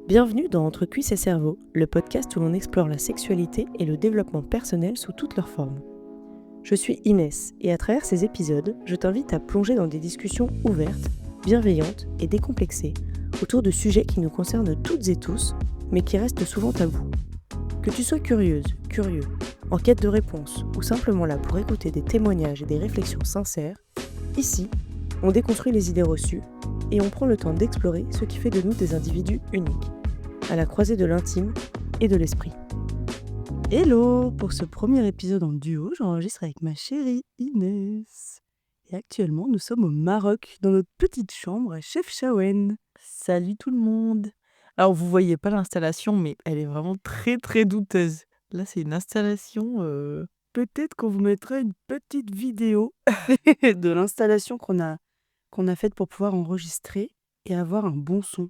Bienvenue dans Entre cuisses et cerveau, le podcast où l'on explore la sexualité et le développement personnel sous toutes leurs formes. Je suis Inès et à travers ces épisodes, je t'invite à plonger dans des discussions ouvertes, bienveillantes et décomplexées autour de sujets qui nous concernent toutes et tous, mais qui restent souvent tabous. Que tu sois curieuse, curieux, en quête de réponses ou simplement là pour écouter des témoignages et des réflexions sincères, ici, on déconstruit les idées reçues et on prend le temps d'explorer ce qui fait de nous des individus uniques, à la croisée de l'intime et de l'esprit. Hello! Pour ce premier épisode en duo, j'enregistre avec ma chérie Inès. Et actuellement, nous sommes au Maroc, dans notre petite chambre à Chefchaouen. Salut tout le monde. Alors vous voyez pas l'installation, mais elle est vraiment très très douteuse. Là c'est une installation, peut-être qu'on vous mettra une petite vidéo. De l'installation qu'on a faite pour pouvoir enregistrer et avoir un bon son.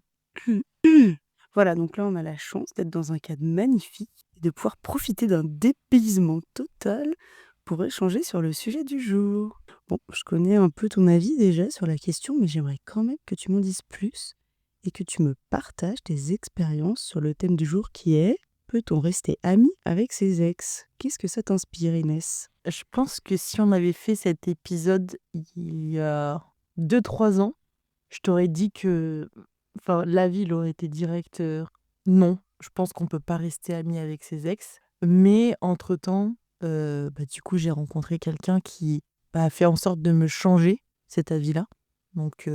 Voilà, donc là on a la chance d'être dans un cadre magnifique et de pouvoir profiter d'un dépaysement total pour échanger sur le sujet du jour. Bon, je connais un peu ton avis déjà sur la question, mais j'aimerais quand même que tu m'en dises plus et que tu me partages tes expériences sur le thème du jour qui est: peut-on rester amis avec ses ex? Qu'est-ce que ça t'inspire, Inès? Je pense que si on avait fait cet épisode il y a 2-3 ans, je t'aurais dit que l'avis il aurait été direct, non, je pense qu'on peut pas rester amis avec ses ex. Mais entre-temps, du coup, j'ai rencontré quelqu'un qui, a fait en sorte de me changer cet avis-là. Donc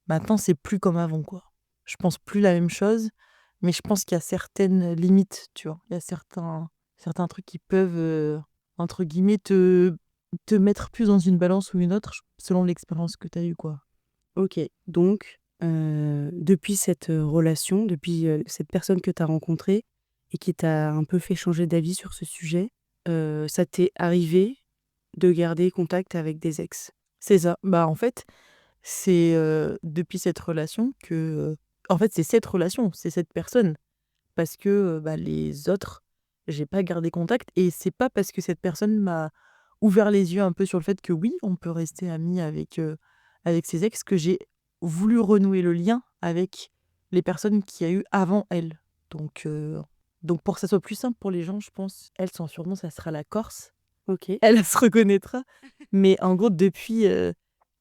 maintenant, c'est plus comme avant, quoi. Je pense plus la même chose, mais je pense qu'il y a certaines limites, tu vois? Il y a certains trucs qui peuvent, entre guillemets, te mettre plus dans une balance ou une autre, selon l'expérience que tu as eue, quoi. Ok, donc depuis cette relation, depuis cette personne que tu as rencontrée et qui t'a un peu fait changer d'avis sur ce sujet, ça t'est arrivé de garder contact avec des ex? C'est ça. En fait, c'est, depuis cette relation que, en fait, c'est cette relation, c'est cette personne. Parce que, les autres, j'ai pas gardé contact et c'est pas parce que cette personne m'a ouvert les yeux un peu sur le fait que oui, on peut rester amis avec ses ex, que j'ai voulu renouer le lien avec les personnes qu'il y a eu avant elle. Donc pour que ça soit plus simple pour les gens, je pense, elle, son surnom, ça sera la Corse. Ok. Elle se reconnaîtra. Mais en gros, depuis,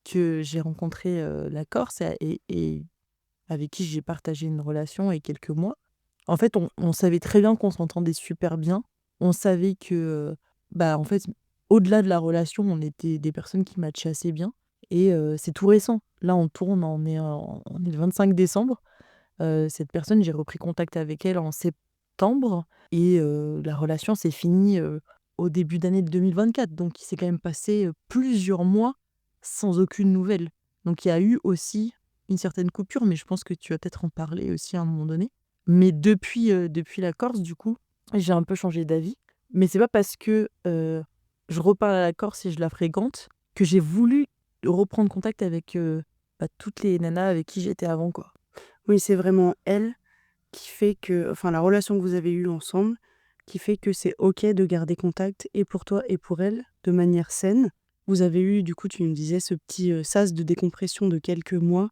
que j'ai rencontré, la Corse et avec qui j'ai partagé une relation et quelques mois, en fait, on savait très bien qu'on s'entendait super bien. On savait que, en fait, au-delà de la relation, on était des personnes qui matchaient assez bien et c'est tout récent. Là, on est le 25 décembre. Cette personne, j'ai repris contact avec elle en septembre et la relation s'est finie, au début d'année 2024. Donc il s'est quand même passé, plusieurs mois sans aucune nouvelle. Donc il y a eu aussi une certaine coupure, mais je pense que tu vas peut-être en parler aussi à un moment donné. Mais depuis la Corse, du coup, j'ai un peu changé d'avis. Mais c'est pas parce que, je reparle à la Corse et je la fréquente que j'ai voulu reprendre contact avec, toutes les nanas avec qui j'étais avant, quoi. Oui, c'est vraiment elle qui fait que, enfin la relation que vous avez eue ensemble, qui fait que c'est ok de garder contact et pour toi et pour elle, de manière saine. Vous avez eu, du coup, tu me disais, ce petit sas de décompression de quelques mois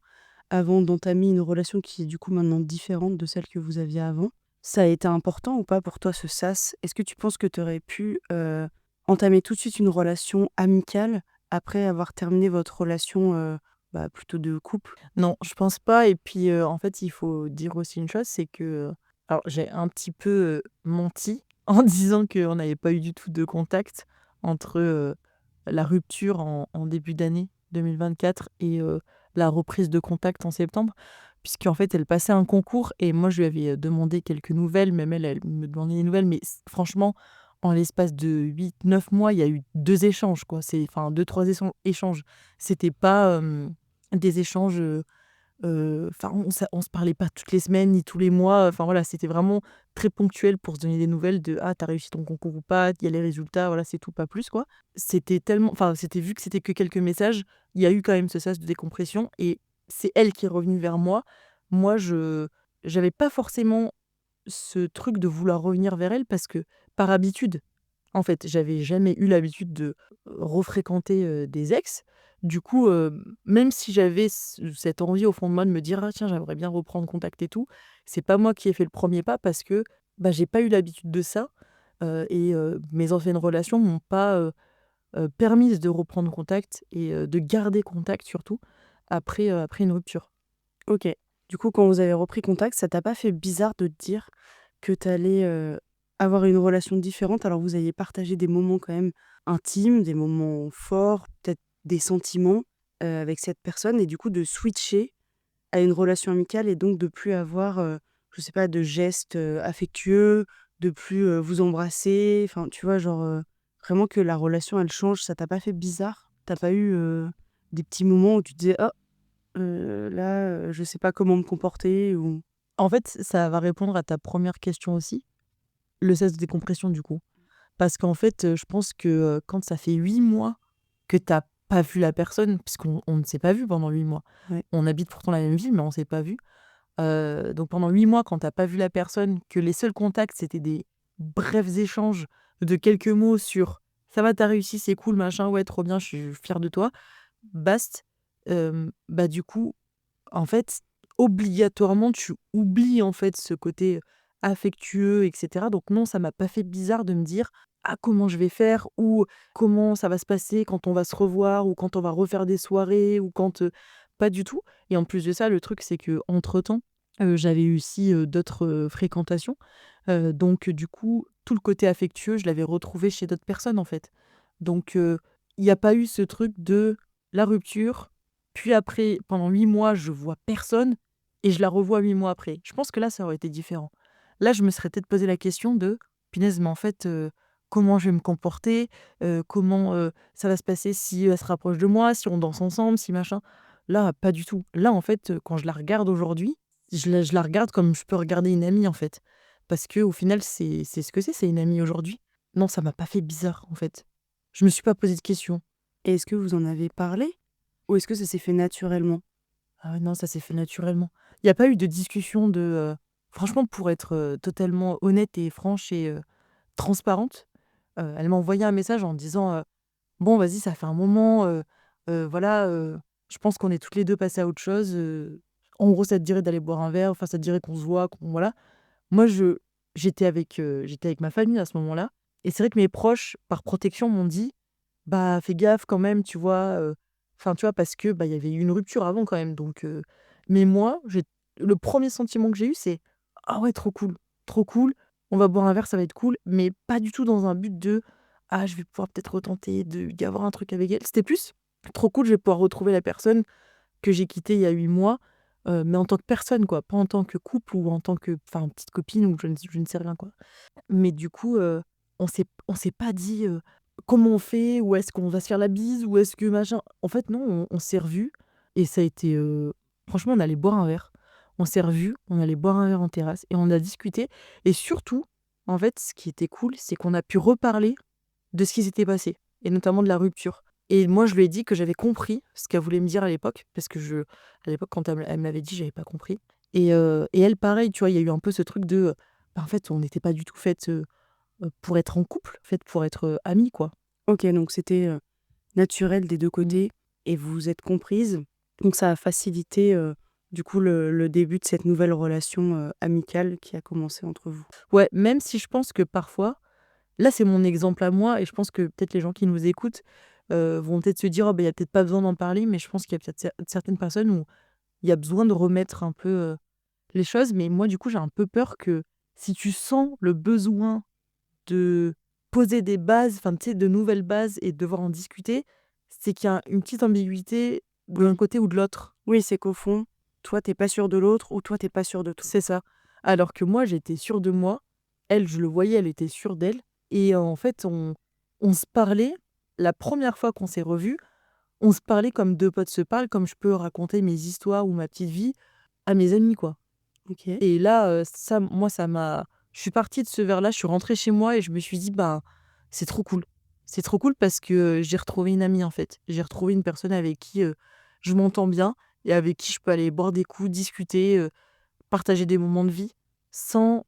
avant d'entamer une relation qui est du coup maintenant différente de celle que vous aviez avant. Ça a été important ou pas pour toi, ce sas? Est-ce que tu penses que tu aurais pu entamer tout de suite une relation amicale après avoir terminé votre relation plutôt de couple? Non, je pense pas et puis, en fait, il faut dire aussi une chose, c'est que, alors j'ai un petit peu, menti en disant qu'on n'avait pas eu du tout de contact entre, la rupture en début d'année 2024 et la reprise de contact en septembre. Puisqu'en fait, elle passait un concours et moi, je lui avais, demandé quelques nouvelles, même elle, elle me demandait des nouvelles, mais franchement, en l'espace de 8-9 mois, il y a eu 2 échanges, quoi. Enfin 2-3 échanges. C'était pas, des échanges, on se parlait pas toutes les semaines ni tous les mois, enfin voilà, c'était vraiment très ponctuel pour se donner des nouvelles de: «Ah, tu réussi ton concours ou pas? Il y a les résultats», voilà, c'est tout, pas plus, quoi. C'était vu que c'était que quelques messages, il y a eu quand même ce sas de décompression et c'est elle qui est revenue vers moi. Moi, j'avais pas forcément ce truc de vouloir revenir vers elle parce que, par habitude, en fait, j'avais jamais eu l'habitude de refréquenter, des ex. Du coup, même si j'avais cette envie au fond de moi de me dire: «Ah tiens, j'aimerais bien reprendre contact et tout», c'est pas moi qui ai fait le premier pas parce que, bah, j'ai pas eu l'habitude de ça, mes anciennes relations m'ont pas, permise de reprendre contact et de garder contact surtout après une rupture. OK. Du coup, quand vous avez repris contact, ça t'a pas fait bizarre de te dire que tu allais, avoir une relation différente? Alors vous alliez partager des moments quand même intimes, des moments forts, peut-être des sentiments, avec cette personne et du coup de switcher à une relation amicale et donc de plus avoir, je sais pas, de gestes, affectueux, de plus, vous embrasser, enfin, tu vois? Genre, vraiment que la relation elle change, ça t'a pas fait bizarre? T'as pas eu, des petits moments où tu te disais: «Oh, là, je sais pas comment me comporter» ou En fait, ça va répondre à ta première question aussi, le sas de décompression du coup. Parce qu'en fait, je pense que, quand ça fait 8 mois que tu as pas vu la personne, puisqu'on ne s'est pas vu pendant 8 mois. ouais. On habite pourtant la même ville, mais on s'est pas vu. Donc pendant 8 mois, quand tu pas vu la personne, que les seuls contacts, c'était des brefs échanges de quelques mots sur: «Ça va, tu réussi, c'est cool, machin, ouais, trop bien, je suis fière de toi», basta. Bah, du coup, en fait, obligatoirement, tu oublies, en fait, ce côté affectueux et cetera. Donc non, ça m'a pas fait bizarre de me dire: «Ah, comment je vais faire?» ou «Comment ça va se passer quand on va se revoir?» ou quand on va refaire des soirées ou quand, pas du tout. Et en plus de ça, le truc, c'est qu'entre-temps, j'avais eu aussi, d'autres, fréquentations. Donc du coup, tout le côté affectueux, je l'avais retrouvé chez d'autres personnes, en fait. Donc il y a pas eu ce truc de la rupture, puis après, pendant 8 mois, je vois personne et je la revois 8 mois après. Je pense que là, ça aurait été différent. Là, je me serais peut-être posé la question de: «Punaise, mais en fait, comment je vais me comporter? Comment, ça va se passer si elle se rapproche de moi, si on danse ensemble, si machin?» Là, pas du tout. Là, en fait, quand je la regarde aujourd'hui, je la regarde comme je peux regarder une amie, en fait. Parce qu'au final, c'est ce que c'est une amie aujourd'hui. Non, ça m'a pas fait bizarre, en fait. Je me suis pas posé de questions. Et est-ce que vous en avez parlé? Ou est-ce que ça s'est fait naturellement? Ah ouais, non, ça s'est fait naturellement. Il y a pas eu de discussion de, franchement, pour être, totalement honnête et franche et transparente, elle m'a envoyé un message en disant, «Bon, vas-y, ça fait un moment, voilà, je pense qu'on est toutes les 2 passées à autre chose, en gros, ça te dirait d'aller boire un verre? Enfin, ça te dirait qu'on se voit, qu'on voilà?» Moi, j'étais avec ma famille à ce moment-là et c'est vrai que mes proches, par protection, m'ont dit: «Bah, fais gaffe quand même, tu vois?» Enfin, tu vois? Parce que, bah, il y avait eu une rupture avant quand même donc mais moi, j'ai le premier sentiment que j'ai eu, c'est: «Ah ouais, trop cool, on va boire un verre, ça va être cool», mais pas du tout dans un but de: «Ah, je vais pouvoir peut-être retenter de d'y avoir un truc avec elle». C'était plus: «Trop cool, je vais pouvoir retrouver la personne que j'ai quittée il y a 8 mois», mais en tant que personne, quoi, pas en tant que couple ou en tant que enfin, petite copine ou je ne sais rien, quoi. Mais du coup, on s'est pas dit, comment on fait? Ou est-ce qu'on va se faire la bise? Ou est-ce que machin? En fait non, on s'est revus et ça a été, franchement on allait boire un verre. On s'est revus, on allait boire un verre en terrasse et on a discuté et surtout, en fait, ce qui était cool, c'est qu'on a pu reparler de ce qui s'était passé et notamment de la rupture. Et moi, je lui ai dit que j'avais compris ce qu'elle voulait me dire à l'époque parce que à l'époque, quand elle me l'avait dit, j'avais pas compris et elle pareil, tu vois? Il y a eu un peu ce truc de, bah, en fait, on n'était pas du tout faites, pour être en couple, faites pour être, amies, quoi. OK, donc c'était, naturel des 2 Mmh. côtés et vous vous êtes comprises. Donc ça a facilité, du coup le début de cette nouvelle relation, amicale qui a commencé entre vous. Ouais, même si je pense que parfois là, c'est mon exemple à moi et je pense que peut-être les gens qui nous écoutent, vont peut-être se dire: «Oh, bah, il y a peut-être pas besoin d'en parler», mais je pense qu'il y a peut-être certaines personnes où il y a besoin de remettre un peu, les choses. Mais moi, du coup, j'ai un peu peur que si tu sens le besoin de poser des bases, enfin, tu sais, de nouvelles bases et de devoir en discuter, c'est qu'il y a une petite ambiguïté d'un Oui. côté ou de l'autre. Oui, c'est qu'au fond, toi tu es pas sûr de l'autre ou toi tu es pas sûr de toi. C'est ça. Alors que moi, j'étais sûre de moi. Elle, je le voyais, elle était sûre d'elle et en fait, on se parlait la première fois qu'on s'est revus, on se parlait comme 2 potes se parlent, comme je peux raconter mes histoires ou ma petite vie à mes amis, quoi. OK. Et là, ça, moi, ça m'a je suis partie de ce verre-là, je suis rentrée chez moi et je me suis dit: «Ben, c'est trop cool». C'est trop cool parce que, j'ai retrouvé une amie, en fait. J'ai retrouvé une personne avec qui, je m'entends bien et avec qui je peux aller boire des coups, discuter, partager des moments de vie sans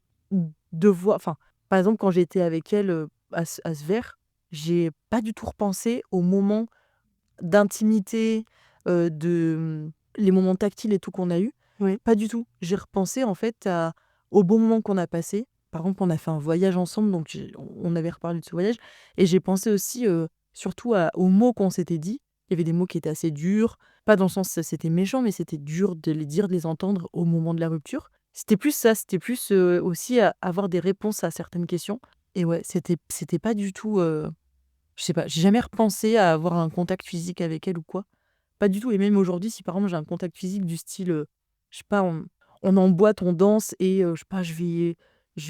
devoir enfin, par exemple, quand j'étais avec elle, à ce verre, j'ai pas du tout repensé au moment d'intimité, les moments tactiles et tout qu'on a eu. Ouais. Pas du tout. J'ai repensé en fait au bon moment qu'on a passé. Par exemple, on a fait un voyage ensemble, donc on avait reparlé de ce voyage. Et j'ai pensé aussi surtout aux mots qu'on s'était dit. Il y avait des mots qui étaient assez durs, pas dans le sens c'était méchant, mais c'était dur de les dire, de les entendre au moment de la rupture. C'était plus ça, c'était plus aussi avoir des réponses à certaines questions. Et ouais, c'était pas du tout. Je sais pas, j'ai jamais repensé à avoir un contact physique avec elle ou quoi. Pas du tout. Et même aujourd'hui, si par exemple j'ai un contact physique du style, je sais pas, on est en boîte, on danse et je sais pas, je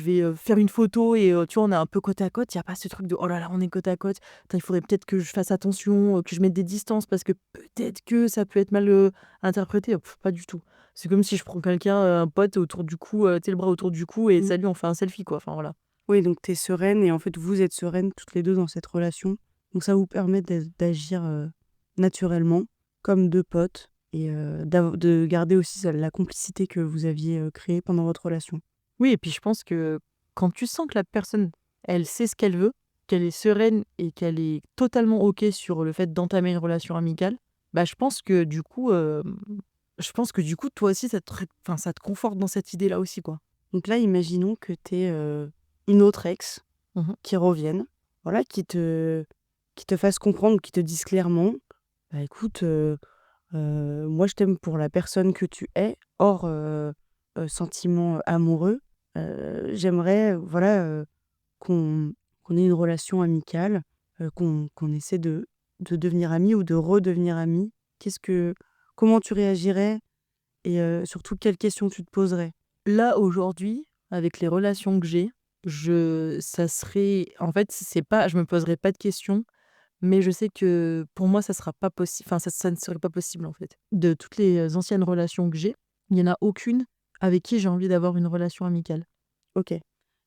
vais faire une photo et tu vois, on est un peu côte à côte. Il y a pas ce truc de oh là là, on est côte à côte. Putain, il faudrait peut-être que je fasse attention, que je mette des distances parce que peut-être que ça peut être mal interprété. Pas du tout. C'est comme si je prends quelqu'un, un pote autour du cou, tu sais, le bras autour du cou et Mmh. salut, on fait un selfie quoi. Enfin voilà. Oui, donc tu es sereine et en fait, vous êtes sereines toutes les 2 dans cette relation. Donc ça vous permet d'agir, naturellement comme 2 potes et de garder aussi la complicité que vous aviez, créée pendant votre relation. Oui, et puis je pense que quand tu sens que la personne, elle sait ce qu'elle veut, qu'elle est sereine et qu'elle est totalement OK sur le fait d'entamer une relation amicale, bah, je pense que du coup, toi aussi, enfin, ça te conforte dans cette idée-là aussi, quoi. Donc là, imaginons que tu aies, une autre ex Mmh. qui revienne, voilà, qui te fasse comprendre ou qui te dise clairement: «Bah, écoute, moi je t'aime pour la personne que tu es, hors, sentiment amoureux. J'aimerais, voilà, qu'on ait une relation amicale, qu'on essaie de devenir amis ou de redevenir amis». Comment tu réagirais et surtout quelles questions tu te poserais? Là, aujourd'hui, avec les relations que j'ai, ça serait en fait, c'est pas je me poserai pas de questions, mais je sais que pour moi, ça sera pas possible enfin, ça ne serait pas possible, en fait. De toutes les anciennes relations que j'ai, il y en a aucune avec qui j'ai envie d'avoir une relation amicale. OK. Il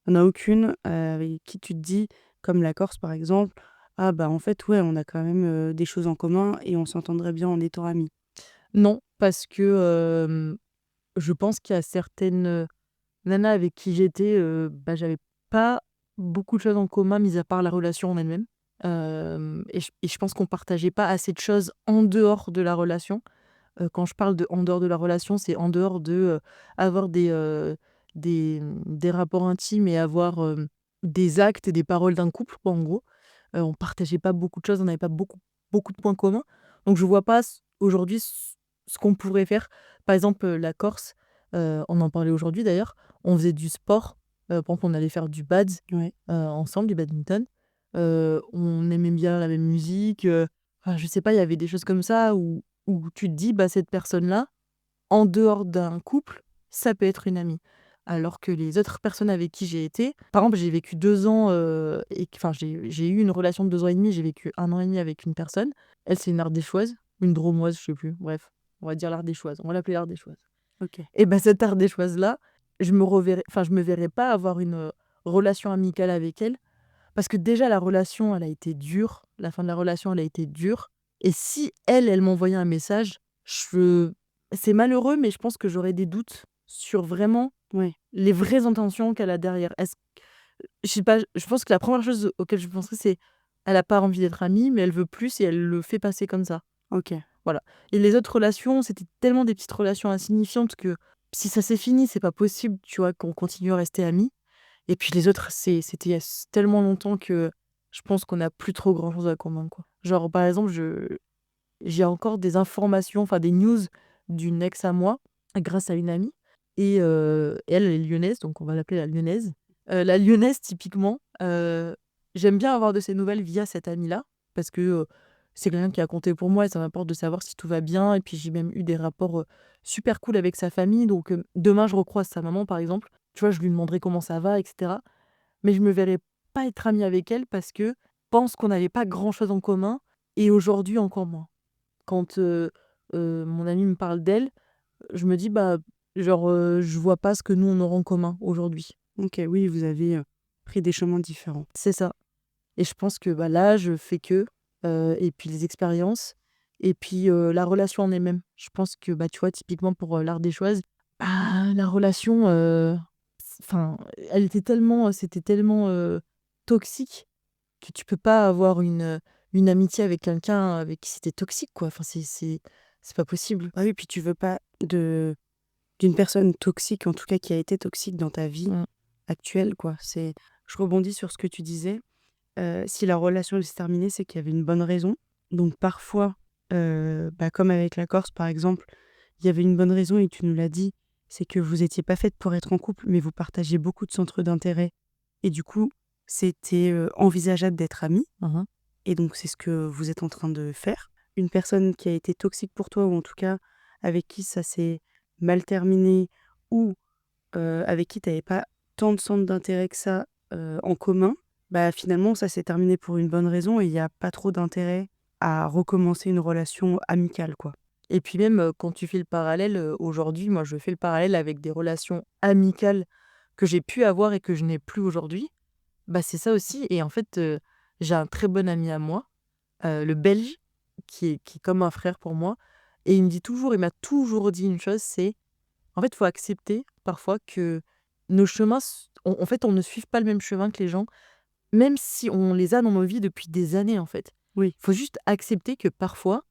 y en a aucune, avec qui tu te dis, comme la Corse par exemple: «Ah bah, en fait, ouais, on a quand même, des choses en commun et on s'entendrait bien en étant amis». Non, parce que, je pense qu'il y a certaines, nanas avec qui j'étais, bah, j'avais pas beaucoup de choses en commun, mis à part la relation en elle-même. Et je pense qu'on partageait pas assez de choses en dehors de la relation. Quand je parle de en dehors de la relation, c'est en dehors de, avoir des rapports intimes et avoir, des actes et des paroles d'un couple quoi, en gros. On partageait pas beaucoup de choses, on n'avait pas beaucoup de points communs. Donc je vois pas aujourd'hui ce qu'on pourrait faire. Par exemple, la Corse, on en parlait aujourd'hui d'ailleurs, on faisait du sport, par exemple on allait faire du pads, Ouais. ensemble, du badminton. On aimait bien la même musique, enfin je sais pas, il y avait des choses comme ça où tu te dis: «Bah cette personne-là, en dehors d'un couple, ça peut être une amie». Alors que les autres personnes avec qui j'ai été par exemple, j'ai vécu 2 ans, enfin j'ai eu une relation de 2 ans et demi, j'ai vécu 1 an et demi avec une personne. Elle, c'est une Ardéchoise, une Drômoise, je sais plus, bref, on va dire l'Ardéchoise, on va l'appeler l'Ardéchoise. OK. Et bah, cette Ardéchoise-là, je me verrais pas avoir une, relation amicale avec elle parce que déjà la relation, elle a été dure, la fin de la relation, elle a été dure et si elle m'envoyait un message, je c'est malheureux, mais je pense que j'aurais des doutes sur vraiment Ouais. les vraies intentions qu'elle a derrière. Je sais pas, je pense que la première chose auquel je penserais, c'est elle a pas envie d'être amie, mais elle veut plus et elle le fait passer comme ça. OK. Voilà. Et les autres relations, c'était tellement des petites relations insignifiantes que si ça s'est fini, c'est pas possible, tu vois, qu'on continue à rester amis. Et puis les autres, c'était il y a tellement longtemps que je pense qu'on n'a plus trop grand-chose à commun, quoi. Genre, par exemple, j'ai encore des informations, enfin des news d'une ex à moi, grâce à une amie. Et elle, elle est lyonnaise, donc on va l'appeler la lyonnaise. La lyonnaise, typiquement, j'aime bien avoir de ses nouvelles via cette amie-là, parce que c'est quelqu'un qui a compté pour moi et ça m'importe de savoir si tout va bien. Et puis j'ai même eu des rapports super cool avec sa famille. Donc demain, je recroise sa maman, par exemple. Tu vois, je lui demanderai comment ça va, etc. Mais je me verrai pas être amie avec elle parce que je pense qu'on n'avait pas grand-chose en commun et aujourd'hui encore moins. Quand, mon ami me parle d'elle, je me dis: «Bah, genre, je vois pas ce que nous on aura en commun aujourd'hui». OK, oui, vous avez, pris des chemins différents. C'est ça. Et je pense que, bah, l'âge fait que, et puis les expériences et puis, la relation en elle-même. Je pense que, bah, tu vois, typiquement pour, l'Ardéchoise, bah, la relation, enfin, c'était tellement, toxique que tu peux pas avoir une amitié avec quelqu'un avec qui c'était toxique, quoi. Enfin, c'est pas possible. Bah oui, puis tu veux pas d'une personne toxique, en tout cas qui a été toxique dans ta vie Mmh. actuelle, quoi. Je rebondis sur ce que tu disais. Si la relation elle s'est terminée, c'est qu'il y avait une bonne raison. Donc parfois, comme avec la Corse par exemple, il y avait une bonne raison et tu nous l'as dit, c'est que vous étiez pas faites pour être en couple, mais vous partagez beaucoup de centres d'intérêt et du coup, c'était, envisageable d'être amis Mmh. et donc c'est ce que vous êtes en train de faire. Une personne qui a été toxique pour toi ou en tout cas avec qui ça s'est mal terminé ou avec qui tu avais pas tant de centres d'intérêt que ça, en commun, bah, finalement ça s'est terminé pour une bonne raison et il y a pas trop d'intérêt à recommencer une relation amicale, quoi. Et puis même, quand tu fais le parallèle, aujourd'hui, moi, je fais le parallèle avec des relations amicales que j'ai pu avoir et que je n'ai plus aujourd'hui. Bah, c'est ça aussi et en fait, j'ai un très bon ami à moi, le Belge, qui est comme un frère pour moi et il m'a toujours dit une chose, c'est: «En fait, il faut accepter parfois que nos chemins en fait, on ne suive pas le même chemin que les gens, même si on les a dans nos vies depuis des années, en fait». Oui. Il faut juste accepter que parfois,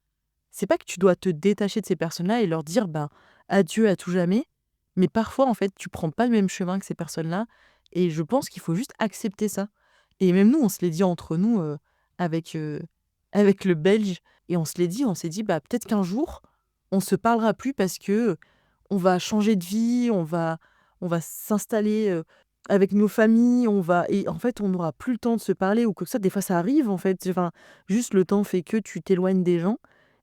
c'est pas que tu dois te détacher de ces personnes-là et leur dire, ben, adieu à tout jamais, mais parfois, en fait, tu prends pas le même chemin que ces personnes-là et je pense qu'il faut juste accepter ça et même nous, on se l'est dit entre nous, avec, avec le Belge et on s'est dit: «Bah, peut-être qu'un jour, on se parlera plus parce que, on va changer de vie, on va s'installer, avec nos familles, on va» et en fait, on n'aura plus le temps de se parler ou quoi que ça. Des fois, ça arrive, en fait, enfin, juste le temps fait que tu t'éloignes des gens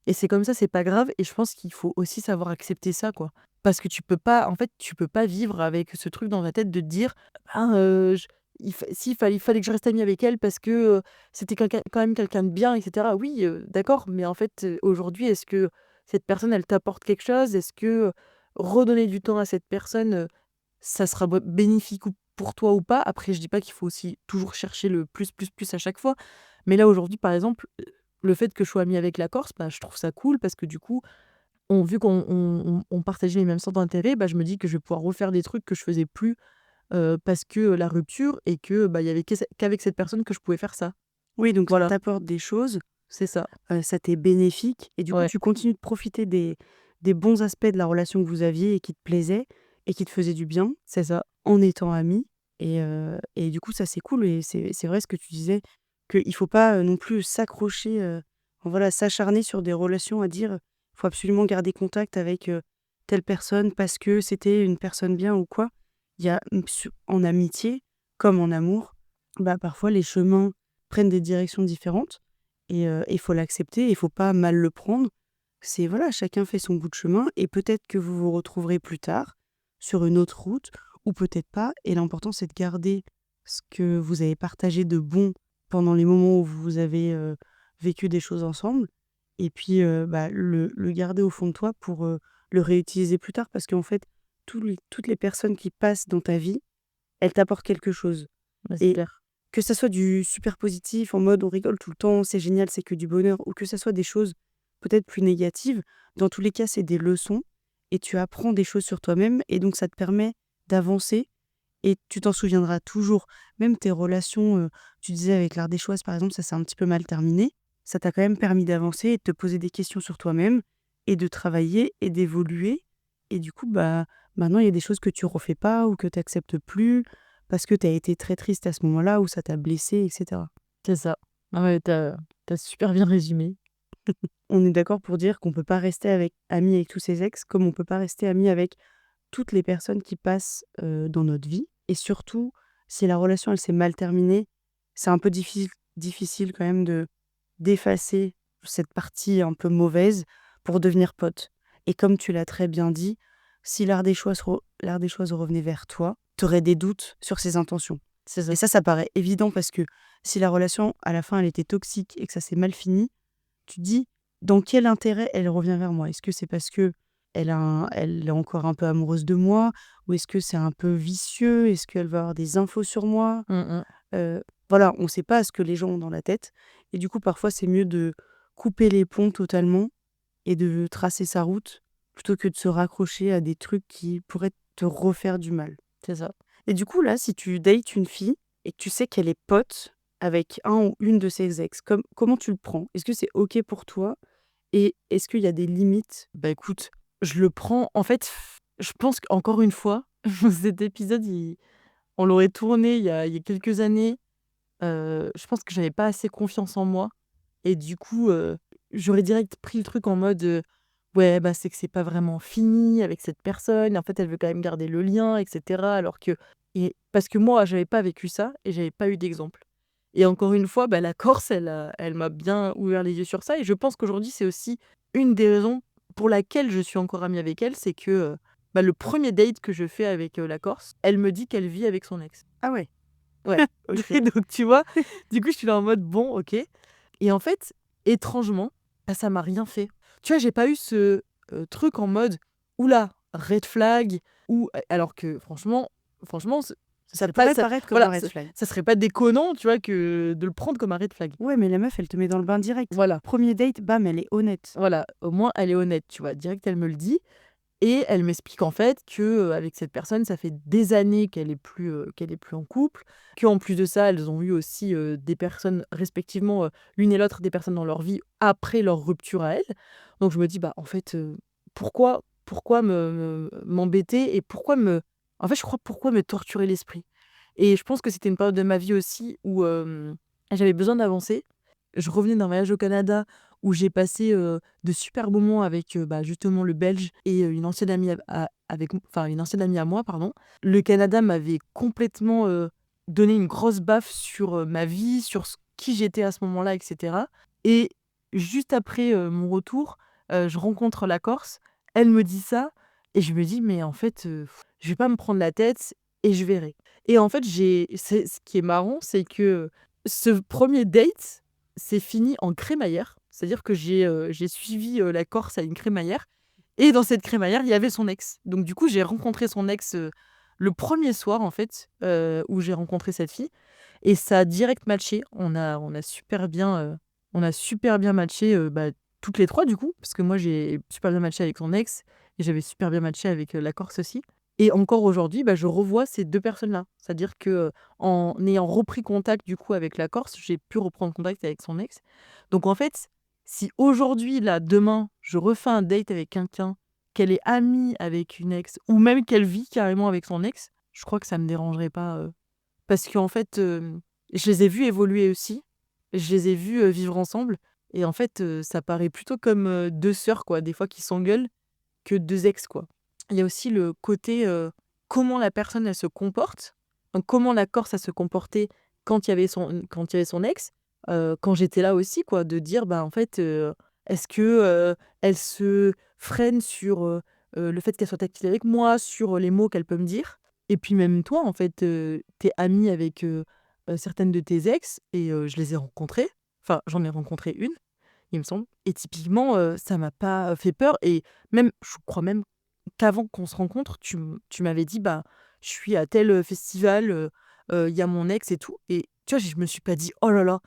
et c'est comme ça, c'est pas grave et je pense qu'il faut aussi savoir accepter ça, quoi. Parce que tu peux pas en fait, tu peux pas vivre avec ce truc dans ta tête de te dire: «Ben, j il fa si, il fallait que je reste amie avec elle parce que, c'était quelqu'un quand même quelqu'un de bien et cetera». Oui, d'accord, mais en fait, aujourd'hui, est-ce que cette personne, elle t'apporte quelque chose? Est-ce que, redonner du temps à cette personne, ça sera bénéfique ou pour toi ou pas? Après, je dis pas qu'il faut aussi toujours chercher le plus, plus, plus à chaque fois. Mais là, aujourd'hui, par exemple, le fait que je sois amie avec la Corse, bah, je trouve ça cool parce que du coup, vu qu'on partageait les mêmes centres d'intérêt, bah, je me dis que je vais pouvoir refaire des trucs que je faisais plus, parce que, la rupture et que, bah, il y avait qu'avec cette personne que je pouvais faire ça. Oui, donc ça Voilà, t'apporte des choses, c'est ça. ça t'est bénéfique et du coup Ouais, tu continues de profiter des bons aspects de la relation que vous aviez et qui te plaisaient et qui te faisaient du bien c'est ça. en étant amis et du coup ça c'est cool et c'est vrai ce que tu disais, qu'il faut pas, non plus s'accrocher, voilà, s'acharner sur des relations à dire: «Faut absolument garder contact avec, telle personne parce que c'était une personne bien» ou quoi. Il y a, en amitié comme en amour, bah, parfois les chemins prennent des directions différentes et il faut l'accepter, il faut pas mal le prendre. C'est voilà, chacun fait son bout de chemin et peut-être que vous vous retrouverez plus tard sur une autre route ou peut-être pas et l'important c'est de garder ce que vous avez partagé de bon pendant les moments où vous avez, vécu des choses ensemble et puis, le garder au fond de toi pour, le réutiliser plus tard parce qu'en fait, toutes les personnes qui passent dans ta vie, elles t'apportent quelque chose Ouais, c'est et clair. que ça soit du super positif en mode on rigole tout le temps, c'est génial, c'est que du bonheur ou que ça soit des choses peut-être plus négatives, dans tous les cas, c'est des leçons et tu apprends des choses sur toi-même et donc ça te permet d'avancer et tu t'en souviendras toujours. Même tes relations, tu disais avec l'Ardéchoise par exemple, ça s'est un petit peu mal terminé. Ça t'a quand même permis d'avancer et de te poser des questions sur toi-même et de travailler et d'évoluer et du coup, bah, maintenant il y a des choses que tu refais pas ou que tu acceptes plus parce que tu as été très triste à ce moment-là ou ça t'a blessé et cetera. C'est ça. Ah ouais, t'as super bien résumé. On est d'accord pour dire qu'on peut pas rester amis avec tous ses ex, comme on peut pas rester amis avec toutes les personnes qui passent, dans notre vie et surtout, si la relation elle s'est mal terminée, c'est un peu difficile quand même de d'effacer cette partie un peu mauvaise pour devenir pote et comme tu l'as très bien dit, si l'art des choses revenait vers toi, tu aurais des doutes sur ses intentions C'est ça. et ça paraît évident parce que si la relation à la fin elle était toxique et que ça s'est mal fini, tu te dis: «Dans quel intérêt elle revient vers moi? Est-ce que c'est parce que elle est encore un peu amoureuse de moi? Ou est-ce que c'est un peu vicieux? Est-ce qu'elle va avoir des infos sur moi?» Mmh mh. Voilà, on ne sait pas ce que les gens ont dans la tête et du coup, parfois, c'est mieux de couper les ponts totalement et de tracer sa route, plutôt que de se raccrocher à des trucs qui pourraient te refaire du mal. C'est ça. Et du coup, là, si tu dates une fille et que tu sais qu'elle est pote avec un ou une de ses ex, comment tu le prends? Est-ce que c'est OK pour toi? Et est-ce qu'il y a des limites? Bah écoute, je le prends. En fait, je pense qu'encore une fois, cet épisode, on l'aurait tourné il y a quelques années. Je pense que j'avais pas assez confiance en moi. Et du coup, j'aurais direct pris le truc en mode ouais, bah c'est que c'est pas vraiment fini avec cette personne. En fait, elle veut quand même garder le lien, etc. Alors que. Parce que moi, j'avais pas vécu ça et j'avais pas eu d'exemple. Et encore une fois, bah, la Corse, elle m'a bien ouvert les yeux sur ça. Et je pense qu'aujourd'hui, c'est aussi une des raisons pour laquelle je suis encore amie avec elle. C'est que bah, le premier date que je fais avec la Corse, elle me dit qu'elle vit avec son ex. Ah ouais, Ouais. OK. Donc, tu vois, du coup, je suis là en mode bon, ok. Et en fait, étrangement, bah, ça m'a rien fait. Tu vois, j'ai pas eu ce truc en mode oula, red flag, ou alors que franchement, ça Ça serait pas pourrait ça, paraître comme un voilà, red flag. ça serait pas déconnant, tu vois, que de le prendre comme un red flag. Ouais, mais la meuf, elle te met dans le bain direct. Voilà, Premier date, bam, elle est honnête. voilà, au moins elle est honnête, tu vois. Direct, elle me le dit. Et elle m'explique en fait que avec cette personne, ça fait des années qu'elle est plus en couple, qu'en plus de ça, elles ont eu aussi des personnes, respectivement, l'une et l'autre, des personnes dans leur vie après leur rupture à elles. Donc je me dis, bah en fait, pourquoi m'embêter et en fait, je crois pourquoi me torturer l'esprit. Et je pense que c'était une période de ma vie aussi où j'avais besoin d'avancer. Je revenais d'un voyage au Canada où j'ai passé de super moments avec bah, justement le Belge et une ancienne amie une ancienne amie à moi, pardon. Le Canada m'avait complètement donné une grosse baffe sur ma vie, sur qui j'étais à ce moment-là, etc. Et juste après mon retour, je rencontre la Corse. Elle me dit ça et je me dis mais en fait, je vais pas me prendre la tête et je verrai. Et en fait, ce qui est marrant, c'est que ce premier date c'est fini en crémaillère. C'est-à-dire que j'ai suivi la Corse à une crémaillère. Et dans cette crémaillère, il y avait son ex. Donc du coup, j'ai rencontré son ex le premier soir, en fait, où j'ai rencontré cette fille. Et ça a direct matché. On a super bien matché, bah, toutes les trois, du coup. Parce que moi, j'ai super bien matché avec son ex. Et j'avais super bien matché avec la Corse aussi. Et encore aujourd'hui, bah, je revois ces deux personnes-là. C'est-à-dire que en ayant repris contact du coup avec la Corse, j'ai pu reprendre contact avec son ex. Donc en fait, si aujourd'hui, là, demain, je refais un date avec quelqu'un, qu'elle est amie avec une ex, ou même qu'elle vit carrément avec son ex, je crois que ça me dérangerait pas. Parce qu'en fait, je les ai vus évoluer aussi. Je les ai vus vivre ensemble. Et en fait, ça paraît plutôt comme deux sœurs, quoi, des fois qui s'engueulent, que deux ex, quoi. Il y a aussi le côté comment la personne elle se comporte, donc, comment la Corse elle se comportait quand il y avait son ex, quand j'étais là aussi quoi, de dire bah en fait est-ce que elle se freine sur le fait qu'elle soit tactile avec moi, sur les mots qu'elle peut me dire, et puis même toi en fait t'es amie avec certaines de tes ex et je les ai rencontrées, enfin j'en ai rencontré une il me semble. Et typiquement, ça m'a pas fait peur et même je crois même qu'avant qu'on se rencontre, tu m'avais dit: «Bah, je suis à tel, festival, il y a mon ex et tout» et tu vois, je me suis pas dit: «Oh là là,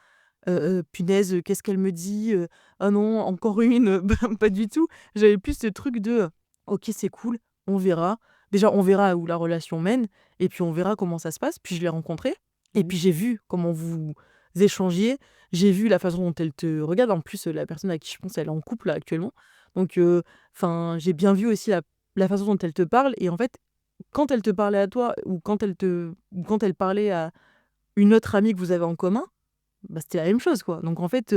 punaise, qu'est-ce qu'elle me dit? Ah non, encore une», bah, pas du tout. J'avais plus ce truc de, «OK, c'est cool, on verra». Déjà, on verra où la relation mène et puis on verra comment ça se passe. Puis je l'ai rencontrée et Mmh. puis j'ai vu comment vous échangiez. J'ai vu la façon dont elle te regarde. En plus, la personne à qui je pense, elle est en couple là, actuellement. Donc, enfin, j'ai bien vu aussi la façon dont elle te parle. Et en fait, quand elle te parlait à toi ou quand elle parlait à une autre amie que vous avez en commun, bah, c'était la même chose, quoi. Donc en fait,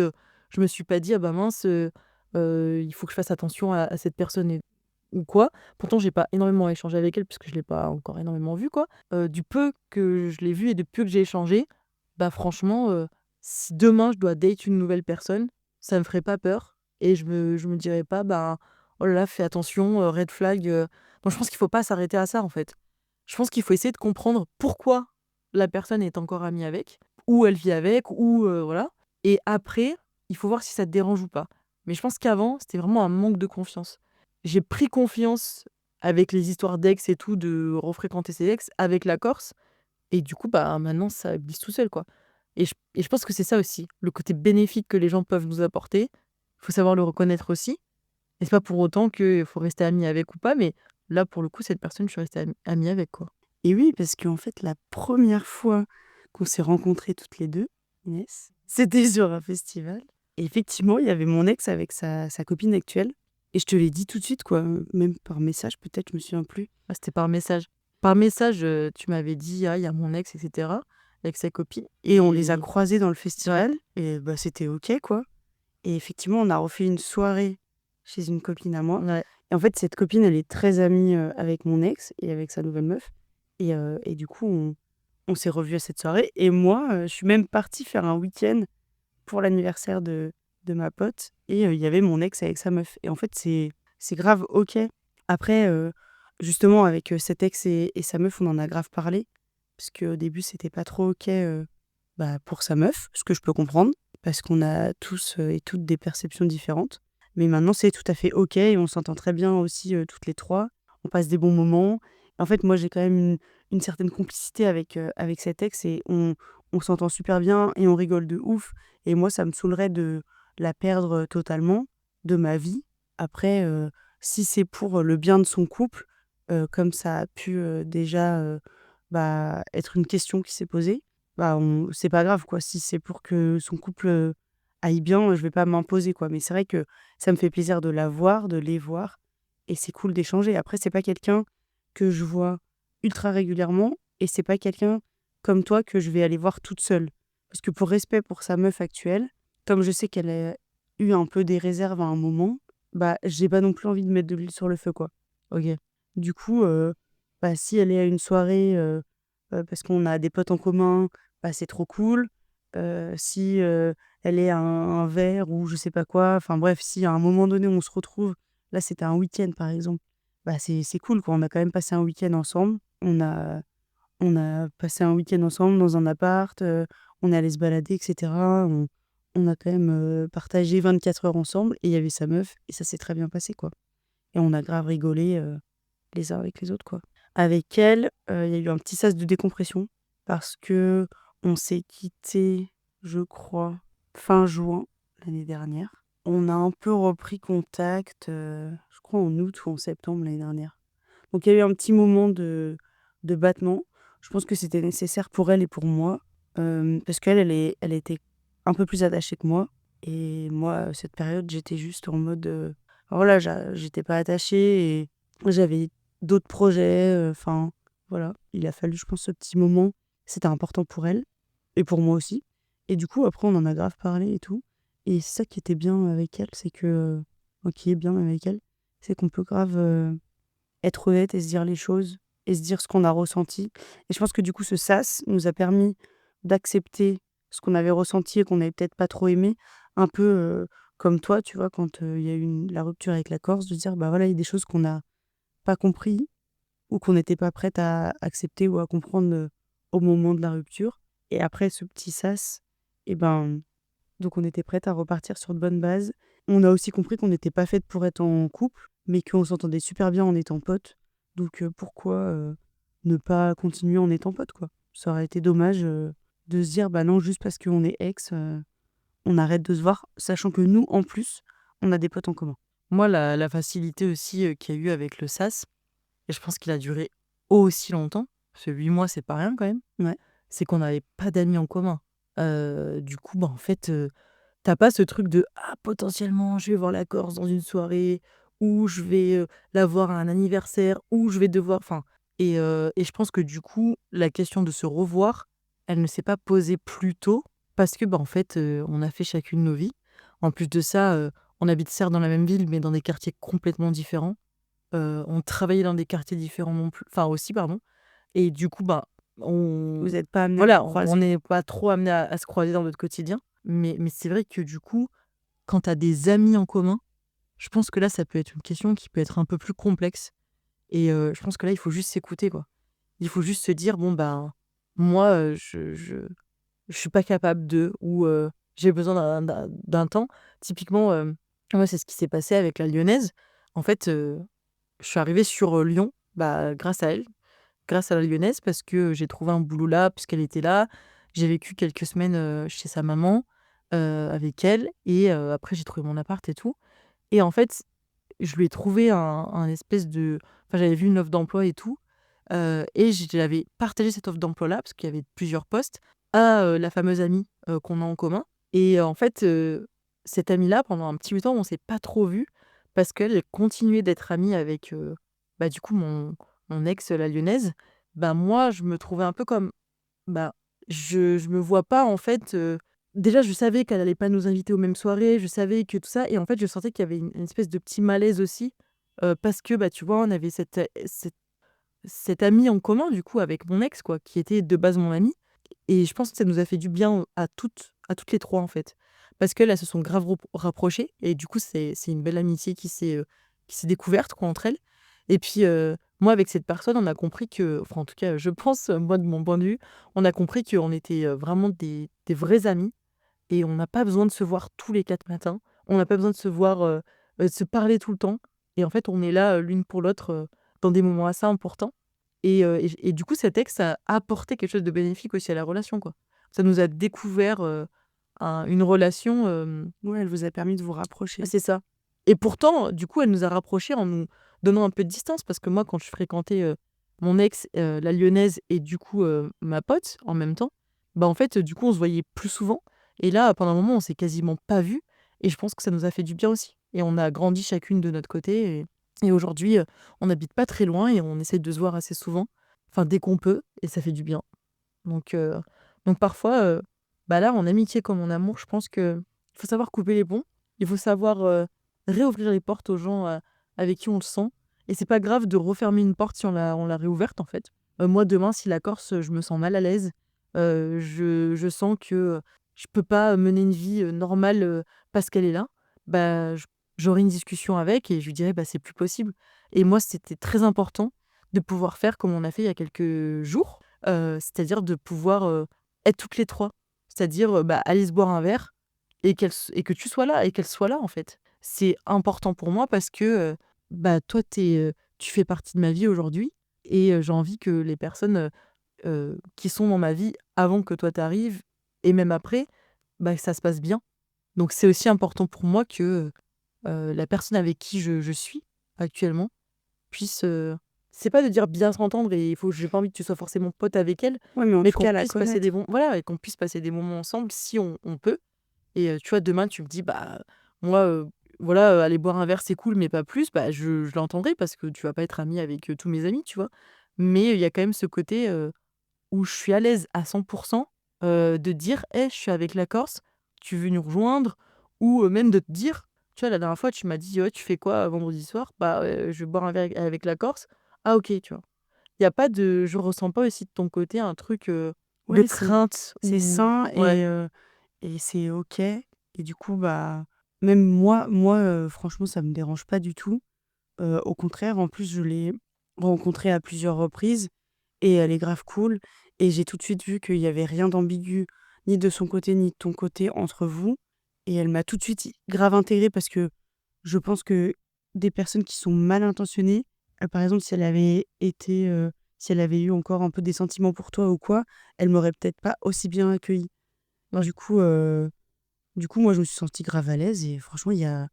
je me suis pas dit: «Ah bah mince, il faut que je fasse attention à cette personne et ou quoi». Pourtant, j'ai pas énormément échangé avec elle puisque je l'ai pas encore énormément vue, quoi. Du peu que je l'ai vue et du peu que j'ai échangé, bah, franchement, si demain je dois date une nouvelle personne, ça me ferait pas peur et je me dirais pas: «Ben, oh là là, fais attention, red flag», donc je pense qu'il faut pas s'arrêter à ça, en fait. Je pense qu'il faut essayer de comprendre pourquoi la personne est encore amie avec, ou elle vit avec, ou voilà. Et après, il faut voir si ça te dérange ou pas. Mais je pense qu'avant, c'était vraiment un manque de confiance. J'ai pris confiance avec les histoires d'ex et tout, de refréquenter ses ex, avec la Corse. Et du coup, bah maintenant, ça glisse tout seul, quoi. Et je pense que c'est ça aussi, le côté bénéfique que les gens peuvent nous apporter. Il faut savoir le reconnaître aussi. Et c'est pas pour autant qu'il faut rester ami avec ou pas, mais là, pour le coup, cette personne, je suis restée amie avec, quoi. Et oui, parce qu'en fait, la première fois qu'on s'est rencontrées toutes les 2, Inès. C'était sur un festival. Et effectivement, il y avait mon ex avec sa copine actuelle. Et je te l'ai dit tout de suite, quoi. Même par message, peut-être, je me souviens plus. Ah, c'était par message. Par message, tu m'avais dit: «Ah, il y a mon ex» et cetera, avec sa copine Et on les a et croisés dans le ouais. festival. Et bah, c'était OK, quoi. Et effectivement, on a refait une soirée chez une copine à moi. Ouais. Et en fait, cette copine, elle est très amie avec mon ex et avec sa nouvelle meuf. Et du coup, on s'est revus à cette soirée. Et moi, je suis même partie faire un week-end pour l'anniversaire de ma pote. Et il y avait mon ex avec sa meuf. Et en fait, c'est grave OK. Après, justement, avec cet ex et sa meuf, on en a grave parlé. Parce qu'au début, c'était pas trop OK bah, pour sa meuf, ce que je peux comprendre. Parce qu'on a tous et toutes des perceptions différentes. Mais maintenant, c'est tout à fait OK et on s'entend très bien aussi toutes les trois. On passe des bons moments. En fait, moi, j'ai quand même une certaine complicité avec cet ex et on s'entend super bien et on rigole de ouf. Et moi, ça me saoulerait de la perdre totalement de ma vie. Après, si c'est pour le bien de son couple, comme ça a pu déjà bah, être une question qui s'est posée, bah, c'est pas grave, quoi. Si c'est pour que son couple aille bien, je vais pas m'imposer, quoi. Mais c'est vrai que ça me fait plaisir de la voir, de les voir, et c'est cool d'échanger. Après, c'est pas quelqu'un que je vois ultra régulièrement, et c'est pas quelqu'un comme toi que je vais aller voir toute seule. Parce que pour respect pour sa meuf actuelle, comme je sais qu'elle a eu un peu des réserves à un moment, bah, j'ai pas non plus envie de mettre de l'huile sur le feu, quoi. OK. Du coup, bah, si elle est à une soirée, parce qu'on a des potes en commun, bah, c'est trop cool. Si, elle est à un verre ou je sais pas quoi, enfin bref, si à un moment donné on se retrouve, là c'était un week-end par exemple, bah, c'est cool quoi. On a quand même passé un week-end ensemble. On a passé un week-end ensemble dans un appart, on est allés se balader et cetera. On a quand même, partagé 24 heures ensemble et il y avait sa meuf et ça s'est très bien passé quoi et on a grave rigolé, les uns avec les autres, quoi. Avec elle, il y a eu un petit sas de décompression parce qu'on s'est quittés, je crois, fin juin l'année dernière. On a un peu repris contact, je crois en août ou en septembre l'année dernière. Donc il y a eu un petit moment de battement. Je pense que c'était nécessaire pour elle et pour moi, parce qu'elle, elle était un peu plus attachée que moi et moi, cette période, j'étais juste en mode, voilà, j'étais pas attachée et j'avais d'autres projets, enfin, voilà. Il a fallu, je pense, ce petit moment. C'était important pour elle et pour moi aussi et du coup, après, on en a grave parlé et tout et c'est ça qui était bien avec elle, c'est que, qui est bien avec elle, c'est qu'on peut grave, être honnête et se dire les choses et se dire ce qu'on a ressenti et je pense que du coup ce sas nous a permis d'accepter ce qu'on avait ressenti et qu'on avait peut-être pas trop aimé. Un peu, comme toi, tu vois, quand, il y a eu la rupture avec la Corse, de dire: «Bah, voilà, il y a des choses qu'on n'a pas compris ou qu'on n'était pas prête à accepter ou à comprendre, au moment de la rupture» et après ce petit sas et ben, donc on était prête à repartir sur de bonnes bases. On a aussi compris qu'on n'était pas faites pour être en couple, mais qu'on s'entendait super bien en étant potes. Donc pourquoi, ne pas continuer en étant potes, quoi? Ça aurait été dommage, de se dire: «Bah non, juste parce qu'on est ex, on arrête de se voir», sachant que nous, en plus, on a des potes en commun. Moi, la facilité aussi, qu'il y a eu avec le sas et je pense qu'il a duré aussi longtemps, parce que 8 mois, c'est pas rien quand même, Ouais. c'est qu'on n'avait pas d'amis en commun. Du coup, bah, en fait, tu pas ce truc de: «Ah, potentiellement, je vais voir la Corse dans une soirée ou je vais, la voir à un anniversaire ou je vais devoir» enfin et je pense que du coup, la question de se revoir, elle ne s'est pas posée plus tôt parce que, bah, en fait, on a fait chacune nos vies. En plus de ça, on habite certes dans la même ville, mais dans des quartiers complètement différents. On travaillait dans des quartiers différents non plus enfin aussi, pardon et du coup, bah, on Vous êtes pas amenés à voilà, vous on croiser? n'est pas trop amenés à se croiser dans notre quotidien. Mais c'est vrai que du coup, quand tu as des amis en commun, je pense que là, ça peut être une question qui peut être un peu plus complexe et je pense que là, il faut juste s'écouter, quoi. Il faut juste se dire: «Bon, ben, moi, je suis pas capable de» ou «J'ai besoin d'un temps». Typiquement, moi, c'est ce qui s'est passé avec la lyonnaise. En fait, je suis arrivée sur, Lyon, bah, grâce à elle, grâce à la lyonnaise parce que j'ai trouvé un boulot là, puisqu'elle était là. J'ai vécu quelques semaines, chez sa maman, avec elle et après j'ai trouvé mon appart et tout et en fait, je lui ai trouvé un espèce de enfin, j'avais vu une offre d'emploi et tout, et j'avais partagé cette offre d'emploi-là parce qu'il y avait plusieurs postes à la fameuse amie qu'on a en commun. Et en fait, cette amie-là, pendant un petit temps, on s'est pas trop vus parce qu'elle continuait d'être amie avec du coup, mon ex, la lyonnaise. Moi, je me trouvais un peu comme bah, je me vois pas en fait, déjà je savais qu'elle allait pas nous inviter aux mêmes soirées, je savais que tout ça et en fait je sentais qu'il y avait une espèce de petit malaise aussi, parce que, tu vois, on avait cette amie en commun du coup avec mon ex quoi, qui était de base mon amie et je pense que ça nous a fait du bien à toutes les 3 en fait. Parce qu'elles, elles se sont grave rapprochées et du coup c'est une belle amitié qui s'est découverte quoi entre elles et puis, moi avec cette personne, on a compris que enfin en tout cas, je pense, moi de mon point de vue, on a compris qu'on était, vraiment des vrais amis et on n'a pas besoin de se voir tous les 4 matins. On n'a pas besoin de se voir, de se parler tout le temps et en fait, on est là, l'une pour l'autre, dans des moments assez importants et du coup, cet ex a apporté quelque chose de bénéfique aussi à la relation, quoi. Ça nous a découvert, une relation, Ouais, elle vous a permis de vous rapprocher. c'est ça et pourtant, du coup, elle nous a rapprochés en nous donnant un peu de distance parce que moi, quand je fréquentais, mon ex, la lyonnaise et du coup, ma pote en même temps, en fait, du coup, on se voyait plus souvent et là, pendant un moment, on s'est quasiment pas vus et je pense que ça nous a fait du bien aussi et on a grandi chacune de notre côté et aujourd'hui, on n'habite pas très loin et on essaie de se voir assez souvent, enfin dès qu'on peut et ça fait du bien. Donc heu, donc parfois, là, en amitié comme en amour, je pense qu'il faut savoir couper les ponts. Il faut savoir, réouvrir les portes aux gens, avec qui on le sent et c'est pas grave de refermer une porte si on l'a réouverte, en fait. Moi, demain, si la Corse, je me sens mal à l'aise, je sens que, je peux pas mener une vie, normale, parce qu'elle est là, j'aurai une discussion avec et je lui dirai: «C'est plus possible» et moi, c'était très important de pouvoir faire comme on a fait il y a quelques jours. C'est-à-dire de pouvoir, être toutes les 3. C'est-à-dire, aller se boire un verre et que tu sois là et qu'elle soit là, en fait. C'est important pour moi parce que, toi, tu fais partie de ma vie aujourd'hui et j'ai envie que les personnes, qui sont dans ma vie avant que toi t'arrives et même après, que ça se passe bien. Donc c'est aussi important pour moi que, la personne avec qui je suis actuellement puisse, c'est pas de dire bien s'entendre et il faut j'ai pas envie que tu sois forcément pote avec elle, Ouais, mais en mais tout qu'on cas, la puisse passer des connaître. bons voilà et qu'on puisse passer des moments ensemble si on peut et tu vois, demain tu me dis: moi, voilà, aller boire un verre c'est cool mais pas plus», je l'entendrai parce que tu vas pas être amie avec, tous mes amis, tu vois? Mais il y a quand même ce côté, où je suis à l'aise à 100 de dire: «Hey, je suis avec la Corse, tu veux nous rejoindre?» ou même de te dire, tu vois, la dernière fois, tu m'as dit: «Ouais, tu fais quoi, vendredi soir?» «Je vais boire un verre avec la Corse». «Ah OK», tu vois? Il y a pas de je ressens pas aussi de ton côté un truc, de Ouais, crainte c'est ou sain ouais. et c'est OK et du coup, même moi, franchement, ça me dérange pas du tout. Au contraire, en plus, je l'ai rencontrée à plusieurs reprises et elle est grave cool et j'ai tout de suite vu qu'il y avait rien d'ambigu, ni de son côté, ni de ton côté entre vous et elle m'a tout de suite grave intégrée parce que je pense que des personnes qui sont mal intentionnées, par exemple, si elle avait eu encore un peu des sentiments pour toi ou quoi, elle m'aurait peut-être pas aussi bien accueillie. Ouais. Du coup, heu, du coup, moi, je me suis sentie grave à l'aise et franchement, il y a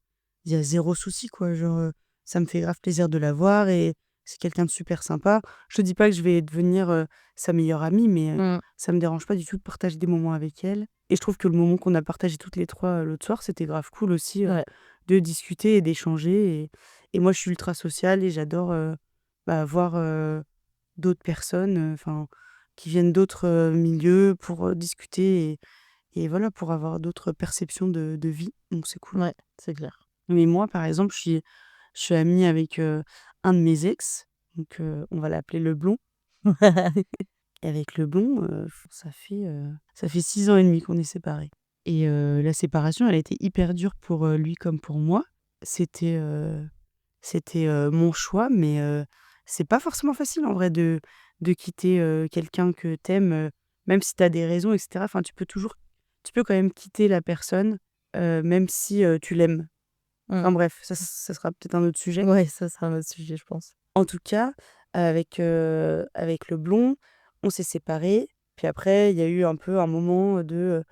0 souci, quoi. Genre, ça me fait grave plaisir de la voir et c'est quelqu'un de super sympa. Je te dis pas que je vais devenir, sa meilleure amie, mais, Mmh. ça me dérange pas du tout de partager des moments avec elle et je trouve que le moment qu'on a partagé toutes les 3 l'autre soir, c'était grave cool aussi, Ouais. de discuter et d'échanger et moi, je suis ultra sociale et j'adore, voir, d'autres personnes, enfin, qui viennent d'autres, milieux pour, discuter et voilà, pour avoir d'autres perceptions de vie, donc c'est cool. Ouais, c'est clair. Mais moi, par exemple, je suis amie avec, un de mes ex, donc on va l'appeler le blond et avec le blond, ça fait 6 ans et demi qu'on est séparés et la séparation, elle a été hyper dure pour, lui comme pour moi. C'était, mon choix, mais c'est pas forcément facile en vrai de quitter, quelqu'un que t'aimes, même si tu as des raisons et cetera. Enfin, tu peux quand même quitter la personne, même si, tu l'aimes. Mmh. Enfin bref, ça sera peut-être un autre sujet. Ouais, ça c'est un autre sujet, je pense. En tout cas, avec le blond, on s'est séparés. Puis après, il y a eu un peu un moment de,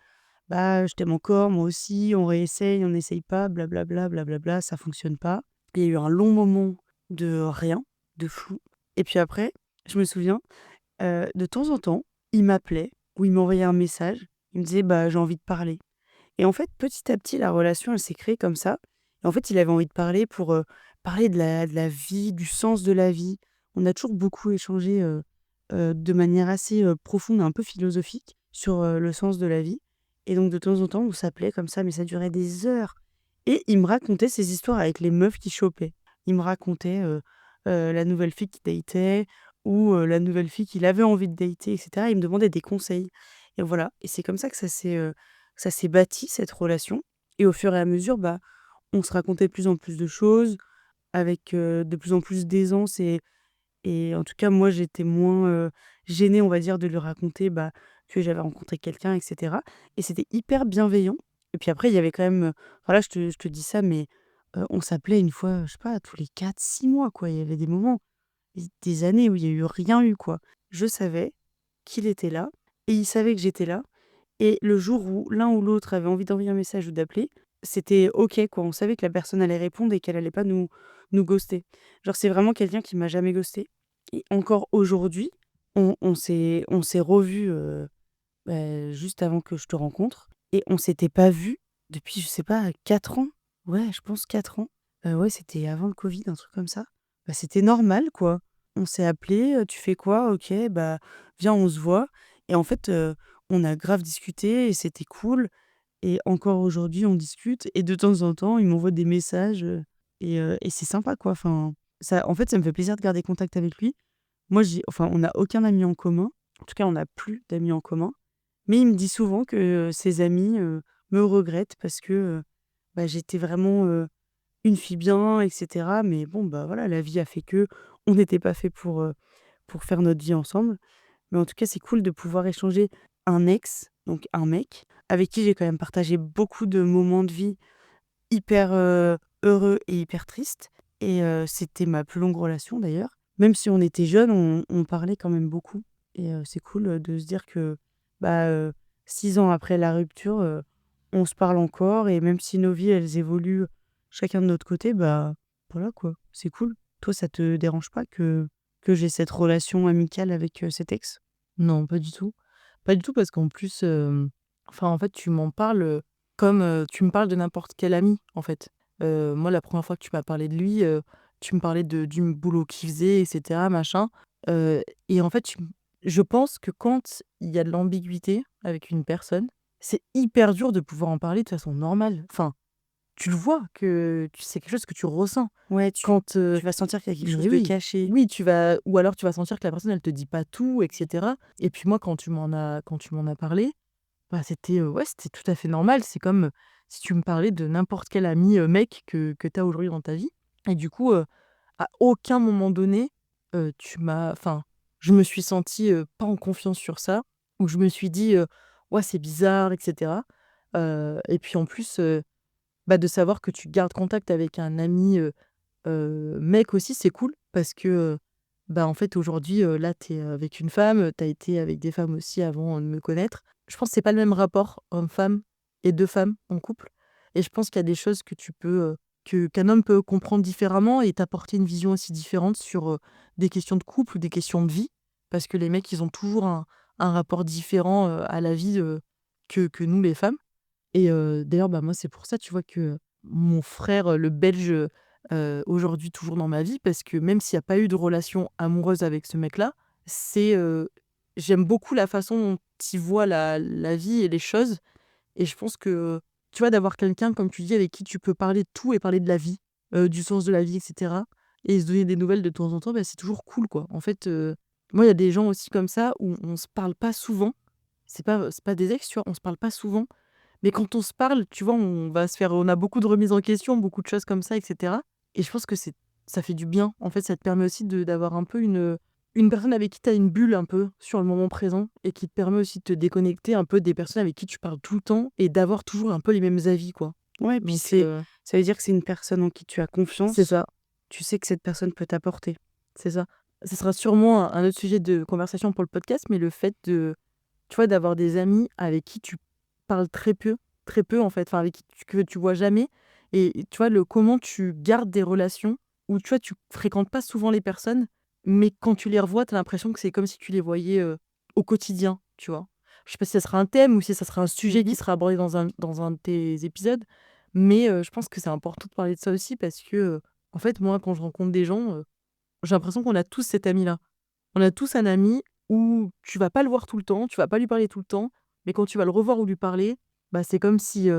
«Je t'aime encore, moi aussi, on réessaye, on n'essaye pas, blablabla, blablabla, ça fonctionne pas». Il y a eu un long moment de rien, de flou et puis après, je me souviens, de temps en temps, il m'appelait où il m'envoyait un message. Il me disait: «Bah, j'ai envie de parler». Et en fait, petit à petit, la relation, elle s'est créée comme ça. Et en fait, il avait envie de parler pour, parler de la vie, du sens de la vie. On a toujours beaucoup échangé, de manière assez, profonde, un peu philosophique sur, le sens de la vie. Et donc de temps en temps, on s'appelait comme ça, mais ça durait des heures. Et il me racontait ses histoires avec les meufs qu'il chopait. Il me racontait, la nouvelle fille qu'il datait ou, la nouvelle fille qu'il avait envie de dater et cetera. Il me demandait des conseils et voilà. Et c'est comme ça que ça s'est bâti cette relation. Et au fur et à mesure, bah, on se racontait de plus en plus de choses avec, de plus en plus d'aisance. Et en tout cas, moi, j'étais moins, gênée, on va dire, de lui raconter, bah, que j'avais rencontré quelqu'un et cetera. Et c'était hyper bienveillant. Et puis après, il y avait quand même, voilà, je te dis ça, mais on s'appelait une fois, je sais pas, tous les 4 6 mois, quoi. Il y avait des moments, des années où il y a eu rien eu, quoi. Je savais qu'il était là et il savait que j'étais là. Et le jour où l'un ou l'autre avait envie d'envoyer un message ou d'appeler, c'était OK, quoi. On savait que la personne allait répondre et qu'elle allait pas nous ghoster. Genre, c'est vraiment quelqu'un qui m'a jamais ghosté. Et encore aujourd'hui, on s'est revus, juste avant que je te rencontre et on s'était pas vus depuis, je sais pas, 4 ans. Ouais, je pense 4 ans. Ouais, c'était avant le covid, un truc comme ça. Bah, c'était normal, quoi. On s'est appelé, «Tu fais quoi? OK, bah, viens, on se voit». Et en fait, on a grave discuté et c'était cool. Et encore aujourd'hui, on discute et de temps en temps, il m'envoie des messages, et c'est sympa, quoi. Enfin, ça en fait, ça me fait plaisir de garder contact avec lui. Moi, on n'a aucun ami en commun. En tout cas, on n'a plus d'amis en commun. Mais il me dit souvent que ses amis, me regrettent parce que, bah, j'étais vraiment, une fille bien et cetera. Mais bon, bah, voilà, la vie a fait que on n'était pas fait pour faire notre vie ensemble. Mais en tout cas, c'est cool de pouvoir échanger un ex, donc un mec, avec qui j'ai quand même partagé beaucoup de moments de vie hyper, heureux et hyper tristes. Et c'était ma plus longue relation d'ailleurs. Même si on était jeunes, on parlait quand même beaucoup. Et c'est cool, de se dire que, bah, 6 ans après la rupture, on se parle encore. Et même si nos vies, elles évoluent chacun de notre côté, bah, voilà, quoi, c'est cool. Toi, ça te dérange pas que j'ai cette relation amicale avec, cet ex? Non, pas du tout. Pas du tout parce qu'en plus, enfin, en fait, tu m'en parles, comme, tu me parles de n'importe quel ami, en fait. Moi, la première fois que tu m'as parlé de lui, tu me parlais du boulot qu'il faisait et cetera, machin, et en fait, je pense que quand il y a de l'ambiguïté avec une personne, c'est hyper dur de pouvoir en parler de façon normale. Enfin, tu le vois que c'est quelque chose que tu ressens. Ouais, tu Quand, tu vas sentir qu'il y a quelque chose mais de oui, caché. oui, tu vas ou alors tu vas sentir que la personne, elle te dit pas tout et cetera. Et puis moi, quand tu m'en as parlé, bah, c'était, ouais, c'était tout à fait normal. C'est comme, si tu me parlais de n'importe quel ami, mec que tu as aujourd'hui dans ta vie. Et du coup, à aucun moment donné, enfin, je me suis sentie, pas en confiance sur ça, ou je me suis dit, «Ouais, c'est bizarre» et cetera. Et puis en plus, bah, de savoir que tu gardes contact avec un ami, mec aussi, c'est cool parce que, bah, en fait, aujourd'hui, là, tu es avec une femme, tu as été avec des femmes aussi avant de me connaître. Je pense que c'est pas le même rapport homme-femme et 2 femmes en couple. Et je pense qu'il y a des choses que tu peux, qu'un homme peut comprendre différemment et t'apporter une vision aussi différente sur, des questions de couple ou des questions de vie. Parce que les mecs, ils ont toujours un rapport différent, à la vie, que nous les femmes. Et d'ailleurs, bah, moi, c'est pour ça, tu vois, que mon frère, le belge, aujourd'hui toujours dans ma vie, parce que même s'il y a pas eu de relation amoureuse avec ce mec-là, c'est, j'aime beaucoup la façon dont il voit la vie et les choses. Et je pense que, tu vois, d'avoir quelqu'un, comme tu dis, avec qui tu peux parler de tout et parler de la vie, du sens de la vie et cetera, et se donner des nouvelles de temps en temps, bah, c'est toujours cool, quoi. En fait, moi, il y a des gens aussi comme ça où on se parle pas souvent. C'est pas des ex, tu vois? On se parle pas souvent, mais quand on se parle, tu vois, on a beaucoup de remises en question, beaucoup de choses comme ça et cetera. Et je pense que ça fait du bien. En fait, ça te permet aussi d'avoir un peu une personne avec qui tu as une bulle un peu sur le moment présent et qui te permet aussi de te déconnecter un peu des personnes avec qui tu parles tout le temps et d'avoir toujours un peu les mêmes avis, quoi. Ouais, puis Donc ça veut dire que c'est une personne en qui tu as c'est confiance. ça, Tu sais que cette personne peut t'apporter. c'est ça. Ce sera sûrement un autre sujet de conversation pour le podcast, mais le fait tu vois, d'avoir des amis avec qui tu parles très peu en fait, enfin avec qui que tu vois jamais. Et tu vois, comment tu gardes des relations où, tu vois, tu fréquentes pas souvent les personnes, mais quand tu les revois, tu as l'impression que c'est comme si tu les voyais, au quotidien, tu vois? je sais pas si ça sera un thème ou si ça sera un sujet Mmh. qui sera abordé dans un de tes épisodes, mais je pense que c'est important de parler de ça aussi parce que, en fait, moi, quand je rencontre des gens, j'ai l'impression qu'on a tous cet ami-là. On a tous un ami où tu vas pas le voir tout le temps, tu vas pas lui parler tout le temps, mais quand tu vas le revoir ou lui parler, bah, c'est comme si,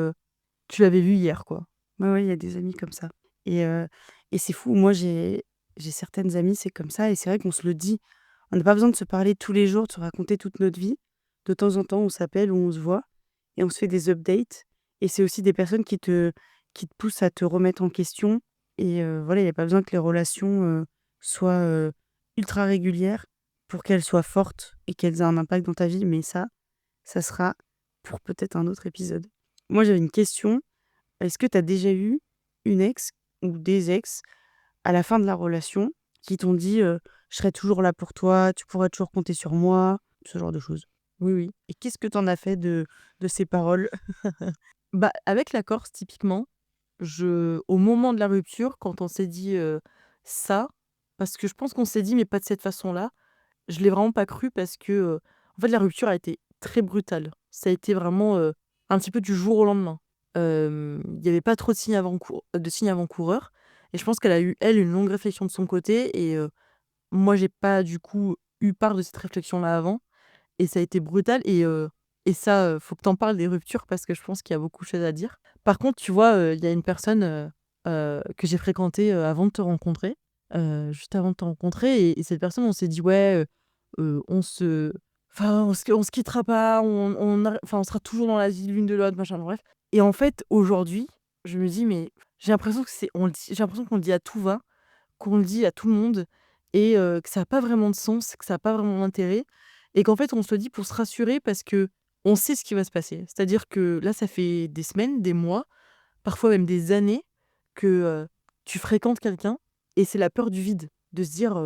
tu l'avais vu hier, quoi. Ouais, il y a des amis comme ça et heu et c'est fou. Moi, j'ai certaines amies, c'est comme ça et c'est vrai qu'on se le dit. On n'a pas besoin de se parler tous les jours, de se raconter toute notre vie. De temps en temps, on s'appelle ou on se voit et on se fait des updates et c'est aussi des personnes qui te poussent à te remettre en question et voilà, il y a pas besoin que les relations, soient, ultra régulières pour qu'elles soient fortes et qu'elles aient un impact dans ta vie, mais ça sera pour peut-être un autre épisode. Moi, j'avais une question. Est-ce que tu as déjà eu une ex ou des ex à la fin de la relation qui t'ont dit, «Je serai toujours là pour toi, tu pourras toujours compter sur moi», ce genre de choses? Oui, oui. Et qu'est-ce que tu en as fait de ces paroles? Bah, avec la Corse, typiquement, au moment de la rupture, quand on s'est dit, ça, parce que je pense qu'on s'est dit: «Mais pas de cette façon-là», je l'ai vraiment pas cru parce que, en fait, la rupture a été très brutale. Ça a été vraiment, un petit peu du jour au lendemain. Il y avait pas trop de signes avant-coureurs et je pense qu'elle a eu, elle, une longue réflexion de son côté et moi, j'ai pas, du coup, eu part de cette réflexion-là avant et ça a été brutal et ça, faut que tu en parles des ruptures parce que je pense qu'il y a beaucoup de choses à dire. Par contre, tu vois, il y a une personne, que j'ai fréquentée, avant de te rencontrer, juste avant de te rencontrer et cette personne, on s'est dit: «Ouais, on se enfin, on se quittera pas, on sera toujours dans la vie l'une de l'autre», machin, bref et en fait, aujourd'hui, je me dis: «Mais» j'ai l'impression que j'ai l'impression qu'on le dit à tout va, qu'on le dit à tout le monde et que ça a pas vraiment de sens, que ça a pas vraiment d'intérêt et qu'en fait, on se le dit pour se rassurer parce que on sait ce qui va se passer. C'est-à-dire que là, ça fait des semaines, des mois, parfois même des années que, tu fréquentes quelqu'un et c'est la peur du vide, de se dire,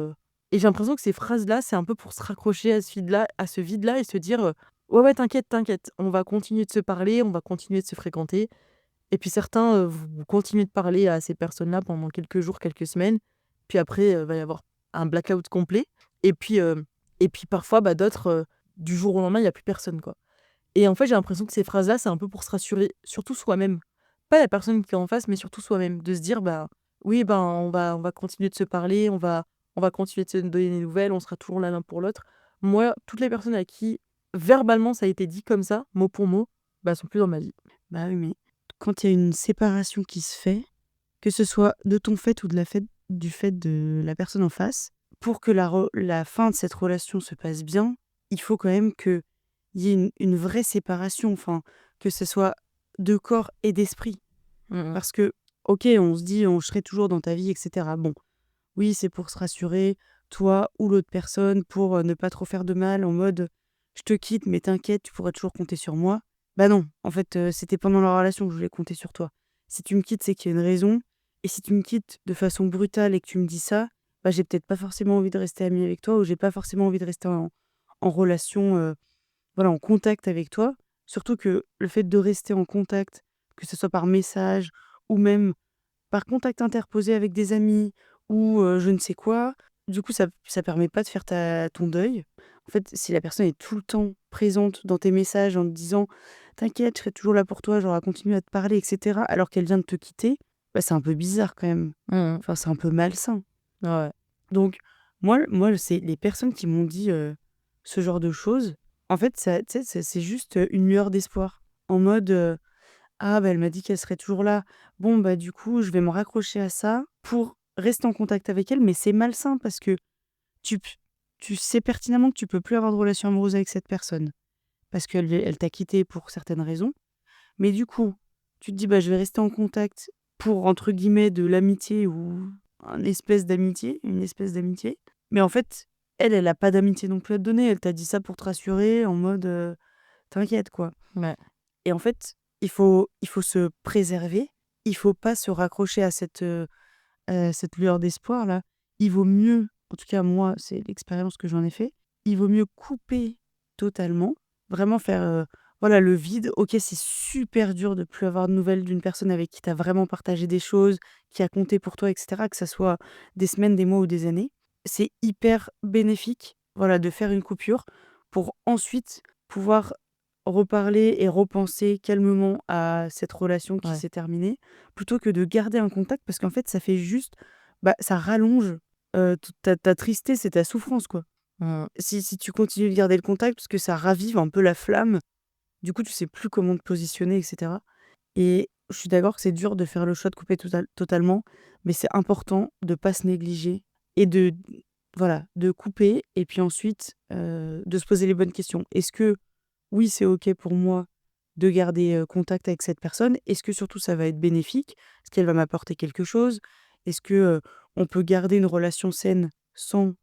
et j'ai l'impression que ces phrases-là, c'est un peu pour se raccrocher à ce vide-là et se dire, «Ouais, ouais, t'inquiète, t'inquiète, on va continuer de se parler, on va continuer de se fréquenter» et puis certains, vont continuer de parler à ces personnes-là pendant quelques jours, quelques semaines, puis après, va y avoir un blackout complet et puis parfois, bah, d'autres, du jour au lendemain, il y a plus personne, quoi. Et en fait, j'ai l'impression que ces phrases-là, c'est un peu pour se rassurer, surtout soi-même. Pas la personne qui est en face, mais surtout soi-même. De se dire: «Bah, oui, ben, on va continuer de se parler, on va continuer de se donner des nouvelles, on sera toujours là l'un pour l'autre». Moi, toutes les personnes à qui verbalement ça a été dit comme ça, mot pour mot, bah, sont plus dans ma vie. Bah, oui, mais quand il y a une séparation qui se fait, que ce soit de ton fait ou du fait de la personne en face, pour que la fin de cette relation se passe bien, il faut quand même qu'il y ait une vraie séparation, enfin, que ce soit de corps et d'esprit. Mmh mh. Parce que, OK, on se dit: «Je serai toujours dans ta vie» et cetera. Bon, oui, c'est pour se rassurer, toi ou l'autre personne, pour, ne pas trop faire de mal en mode: «Je te quitte, mais t'inquiète, tu pourras toujours compter sur moi». Bah non, en fait, c'était pendant la relation que je voulais compter sur toi. Si tu me quittes, c'est qu'il y a une raison et si tu me quittes de façon brutale et que tu me dis ça, bah, j'ai peut-être pas forcément envie de rester amie avec toi ou j'ai pas forcément envie de rester en relation, voilà, en contact avec toi. Surtout que le fait de rester en contact, que ce soit par message ou même par contact interposé avec des amis ou je ne sais quoi, du coup, ça permet pas de faire ton deuil. En fait, si la personne est tout le temps présente dans tes messages en te disant: «T'inquiète, je serai toujours là pour toi, genre à continuer à te parler» et cetera, alors qu'elle vient de te quitter, bah, c'est un peu bizarre quand même. Mmh. Enfin, c'est un peu malsain. Ouais. Donc moi, c'est les personnes qui m'ont dit, ce genre de choses, en fait, ça tu sais, c'est juste, une lueur d'espoir. En mode, «Ah bah, elle m'a dit qu'elle serait toujours là. Bon bah, du coup, je vais me raccrocher à ça pour rester en contact avec elle». Mais c'est malsain parce que tu p tu sais pertinemment que tu peux plus avoir de relation amoureuse avec cette personne parce elle t'a quitté pour certaines raisons. Mais du coup, tu te dis: «Bah, je vais rester en contact pour, entre guillemets, de l'amitié ou une espèce d'amitié». Mais en fait, elle a pas d'amitié non plus à te donner. Elle t'a dit ça pour te rassurer en mode, «T'inquiète, quoi». Ouais. Et en fait, il faut se préserver. Il faut pas se raccrocher à cette lueur d'espoir-là. Il vaut mieux, en tout cas moi, c'est l'expérience que j'en ai fait, il vaut mieux couper totalement, vraiment faire, voilà, le vide. OK, c'est super dur de plus avoir de nouvelles d'une personne avec qui tu as vraiment partagé des choses, qui a compté pour toi et cetera, que ça soit des semaines, des mois ou des années. C'est hyper bénéfique, voilà, de faire une coupure pour ensuite pouvoir reparler et repenser calmement à cette relation qui Ouais. s'est terminée, plutôt que de garder un contact parce qu'en fait, ça fait juste ça rallonge, toute ta tristesse et ta souffrance, quoi. Mmh. Si tu continues de garder le contact parce que ça ravive un peu la flamme, du coup, tu sais plus comment te positionner et cetera et je suis d'accord que c'est dur de faire le choix de couper totalement, mais c'est important de pas se négliger et de couper et puis ensuite, de se poser les bonnes questions. Est-ce que, oui, c'est OK pour moi de garder, contact avec cette personne? Est-ce que surtout ça va être bénéfique? Est-ce qu'elle va m'apporter quelque chose? Est-ce que, on peut garder une relation saine sans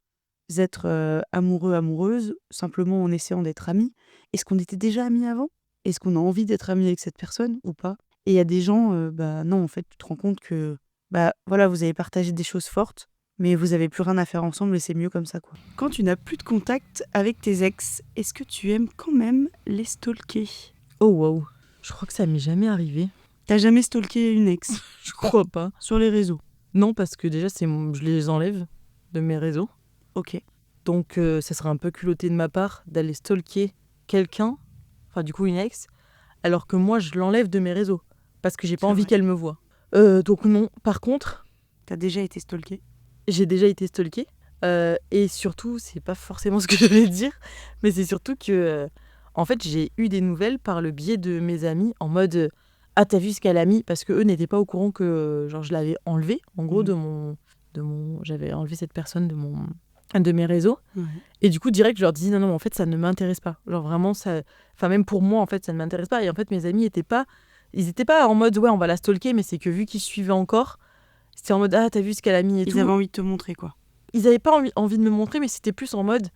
être, amoureux, amoureuse, simplement en essayant d'être amis? Est-ce qu'on était déjà amis avant? Est-ce qu'on a envie d'être amis avec cette personne ou pas? Et il y a des gens, non, en fait, tu te rends compte que, voilà, vous avez partagé des choses fortes, mais vous avez plus rien à faire ensemble et c'est mieux comme ça, quoi. Quand tu n'as plus de contact avec tes ex, est-ce que tu aimes quand même les stalker? Oh waouh! Je crois que ça m'est jamais arrivé. Tu jamais stalké une ex Je crois pas. sur les réseaux? Non, parce que déjà, je les enlève de mes réseaux. OK. Donc, ça serait un peu culotté de ma part d'aller stalker quelqu'un, enfin, du coup, une ex, alors que moi, je l'enlève de mes réseaux parce que j'ai pas C'est envie vrai. qu'elle me voie. Donc, non. Par contre, Tu déjà été stalké? j'ai déjà été stalkée. Et surtout, c'est pas forcément ce que je vais dire, mais c'est surtout que, en fait, j'ai eu des nouvelles par le biais de mes amis en mode ah, t'as vu ce qu'elle a mis? Parce qu'eux n'étaient pas au courant que genre, je l'avais enlevé, en gros, Mmh. j'avais enlevé cette personne de mes réseaux. Ouais. Et du coup, direct, je leur dis non, non, en fait, ça ne m'intéresse pas. Genre vraiment, ça. Enfin, même pour moi, en fait, ça ne m'intéresse pas. Et en fait, mes amis ils étaient pas en mode ouais, on va la stalker, mais c'est que vu qu'ils suivaient encore, c'était en mode ah, t'as vu ce qu'elle a mis et Ils tout. avaient envie de te montrer, quoi. Ils avaient pas envie de me montrer, mais c'était plus en mode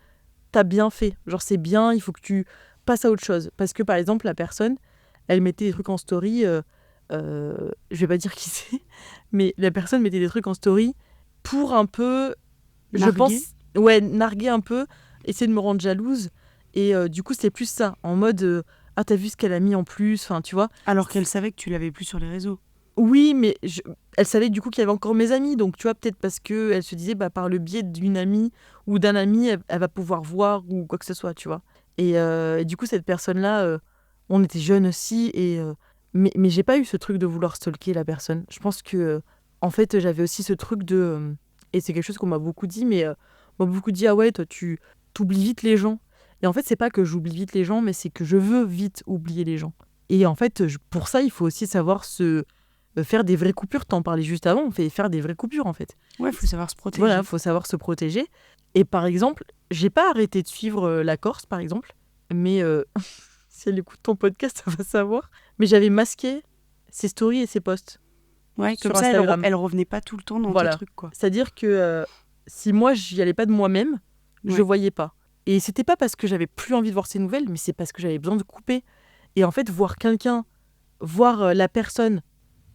t'as bien fait. Genre, c'est bien, il faut que tu passes à autre chose. Parce que par exemple, la personne, elle mettait des trucs en story. Je vais pas dire qui c'est, mais la personne mettait des trucs en story pour un peu, je Narguer? pense, ouais, narguer un peu, essayer de me rendre jalouse. Et du coup, c'est plus ça, en mode ah, t'as vu ce qu'elle a mis en plus, enfin, tu vois. Alors qu'elle savait que tu l'avais plus sur les réseaux. Oui, mais elle savait du coup qu'il y avait encore mes amis, donc tu vois, peut-être parce qu'elle se disait, bah, par le biais d'une amie ou d'un ami, elle va pouvoir voir ou quoi que ce soit, tu vois. Et du coup, cette personne-là, on était jeunes aussi, mais j'ai pas eu ce truc de vouloir stalker la personne. Je pense que, en fait, j'avais aussi ce truc et c'est quelque chose qu'on m'a beaucoup dit, mais on m'a beaucoup dit, ah ouais, toi, tu t'oublies vite les gens. Et en fait, c'est pas que j'oublie vite les gens, mais c'est que je veux vite oublier les gens. Et en fait, pour ça, il faut aussi savoir faire des vraies coupures. T'en parlais juste avant, on fait faire des vraies coupures en fait. Ouais, faut savoir se protéger. Voilà, faut savoir se protéger. Et par exemple, j'ai pas arrêté de suivre la Corse, par exemple, mais si elle écoute ton podcast, ça va savoir. Mais j'avais masqué ses stories et ses posts. Ouais, sur comme ça, Instagram. elle revenait pas tout le temps dans Voilà. tes trucs, quoi. C'est-à-dire que si moi, j'y allais pas de moi-même, je Ouais. voyais pas. Et c'était pas parce que j'avais plus envie de voir ses nouvelles, mais c'est parce que j'avais besoin de couper. Et en fait, voir la personne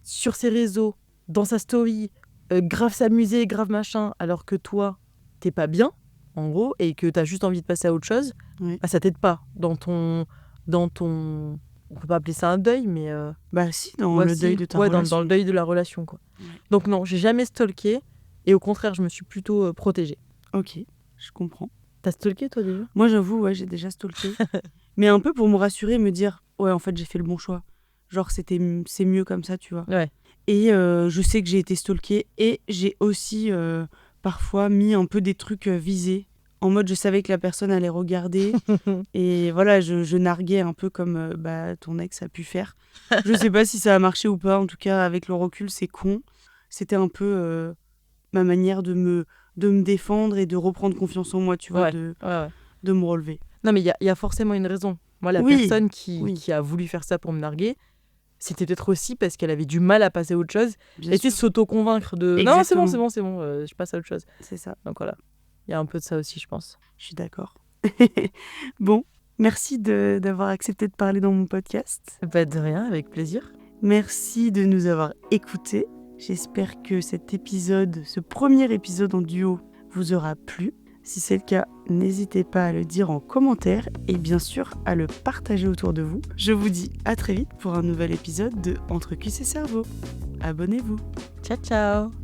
sur ses réseaux, dans sa story, grave s'amuser, grave machin, alors que toi, t'es pas bien, en gros, et que t'as juste envie de passer à autre chose, Ouais. bah, ça t'aide pas dans ton... On peut pas appeler ça un deuil, mais... Bah si, dans ouais, le si, deuil de ta ouais, relation. dans le deuil de la relation, quoi. Ouais. Donc non, j'ai jamais stalké, et au contraire, je me suis plutôt protégée. Ok, je comprends. T'as stalké, toi, déjà? Moi, j'avoue, ouais, j'ai déjà stalké. Mais un peu pour me rassurer, me dire, ouais, en fait, j'ai fait le bon choix. Genre, c'est mieux comme ça, tu vois. Ouais. Et je sais que j'ai été stalkée et j'ai aussi parfois mis un peu des trucs visés. En mode, je savais que la personne allait regarder. Et voilà, je narguais un peu comme ton ex a pu faire. Je sais pas si ça a marché ou pas. En tout cas, avec le recul, c'est con. C'était un peu ma manière de me défendre et de reprendre confiance en moi, tu vois, Ouais. Ouais. de me relever. Non, mais il y a forcément une raison. Moi, la Oui, personne oui. qui a voulu faire ça pour me narguer, c'était peut-être aussi parce qu'elle avait du mal à passer à autre chose. Bien Et tu sais, sûr, s'auto-convaincre de non, Exactement. c'est bon, je passe à autre chose. c'est ça. Donc voilà, il y a un peu de ça aussi, je pense. Je suis d'accord. Bon, merci d'avoir accepté de parler dans mon podcast. Pas de rien, avec plaisir. Merci de nous avoir écoutés. J'espère que cet épisode, ce premier épisode en duo, vous aura plu. Si c'est le cas, n'hésitez pas à le dire en commentaire et bien sûr à le partager autour de vous. Je vous dis à très vite pour un nouvel épisode de Entre cuisses et cerveau. Abonnez-vous. Ciao, ciao.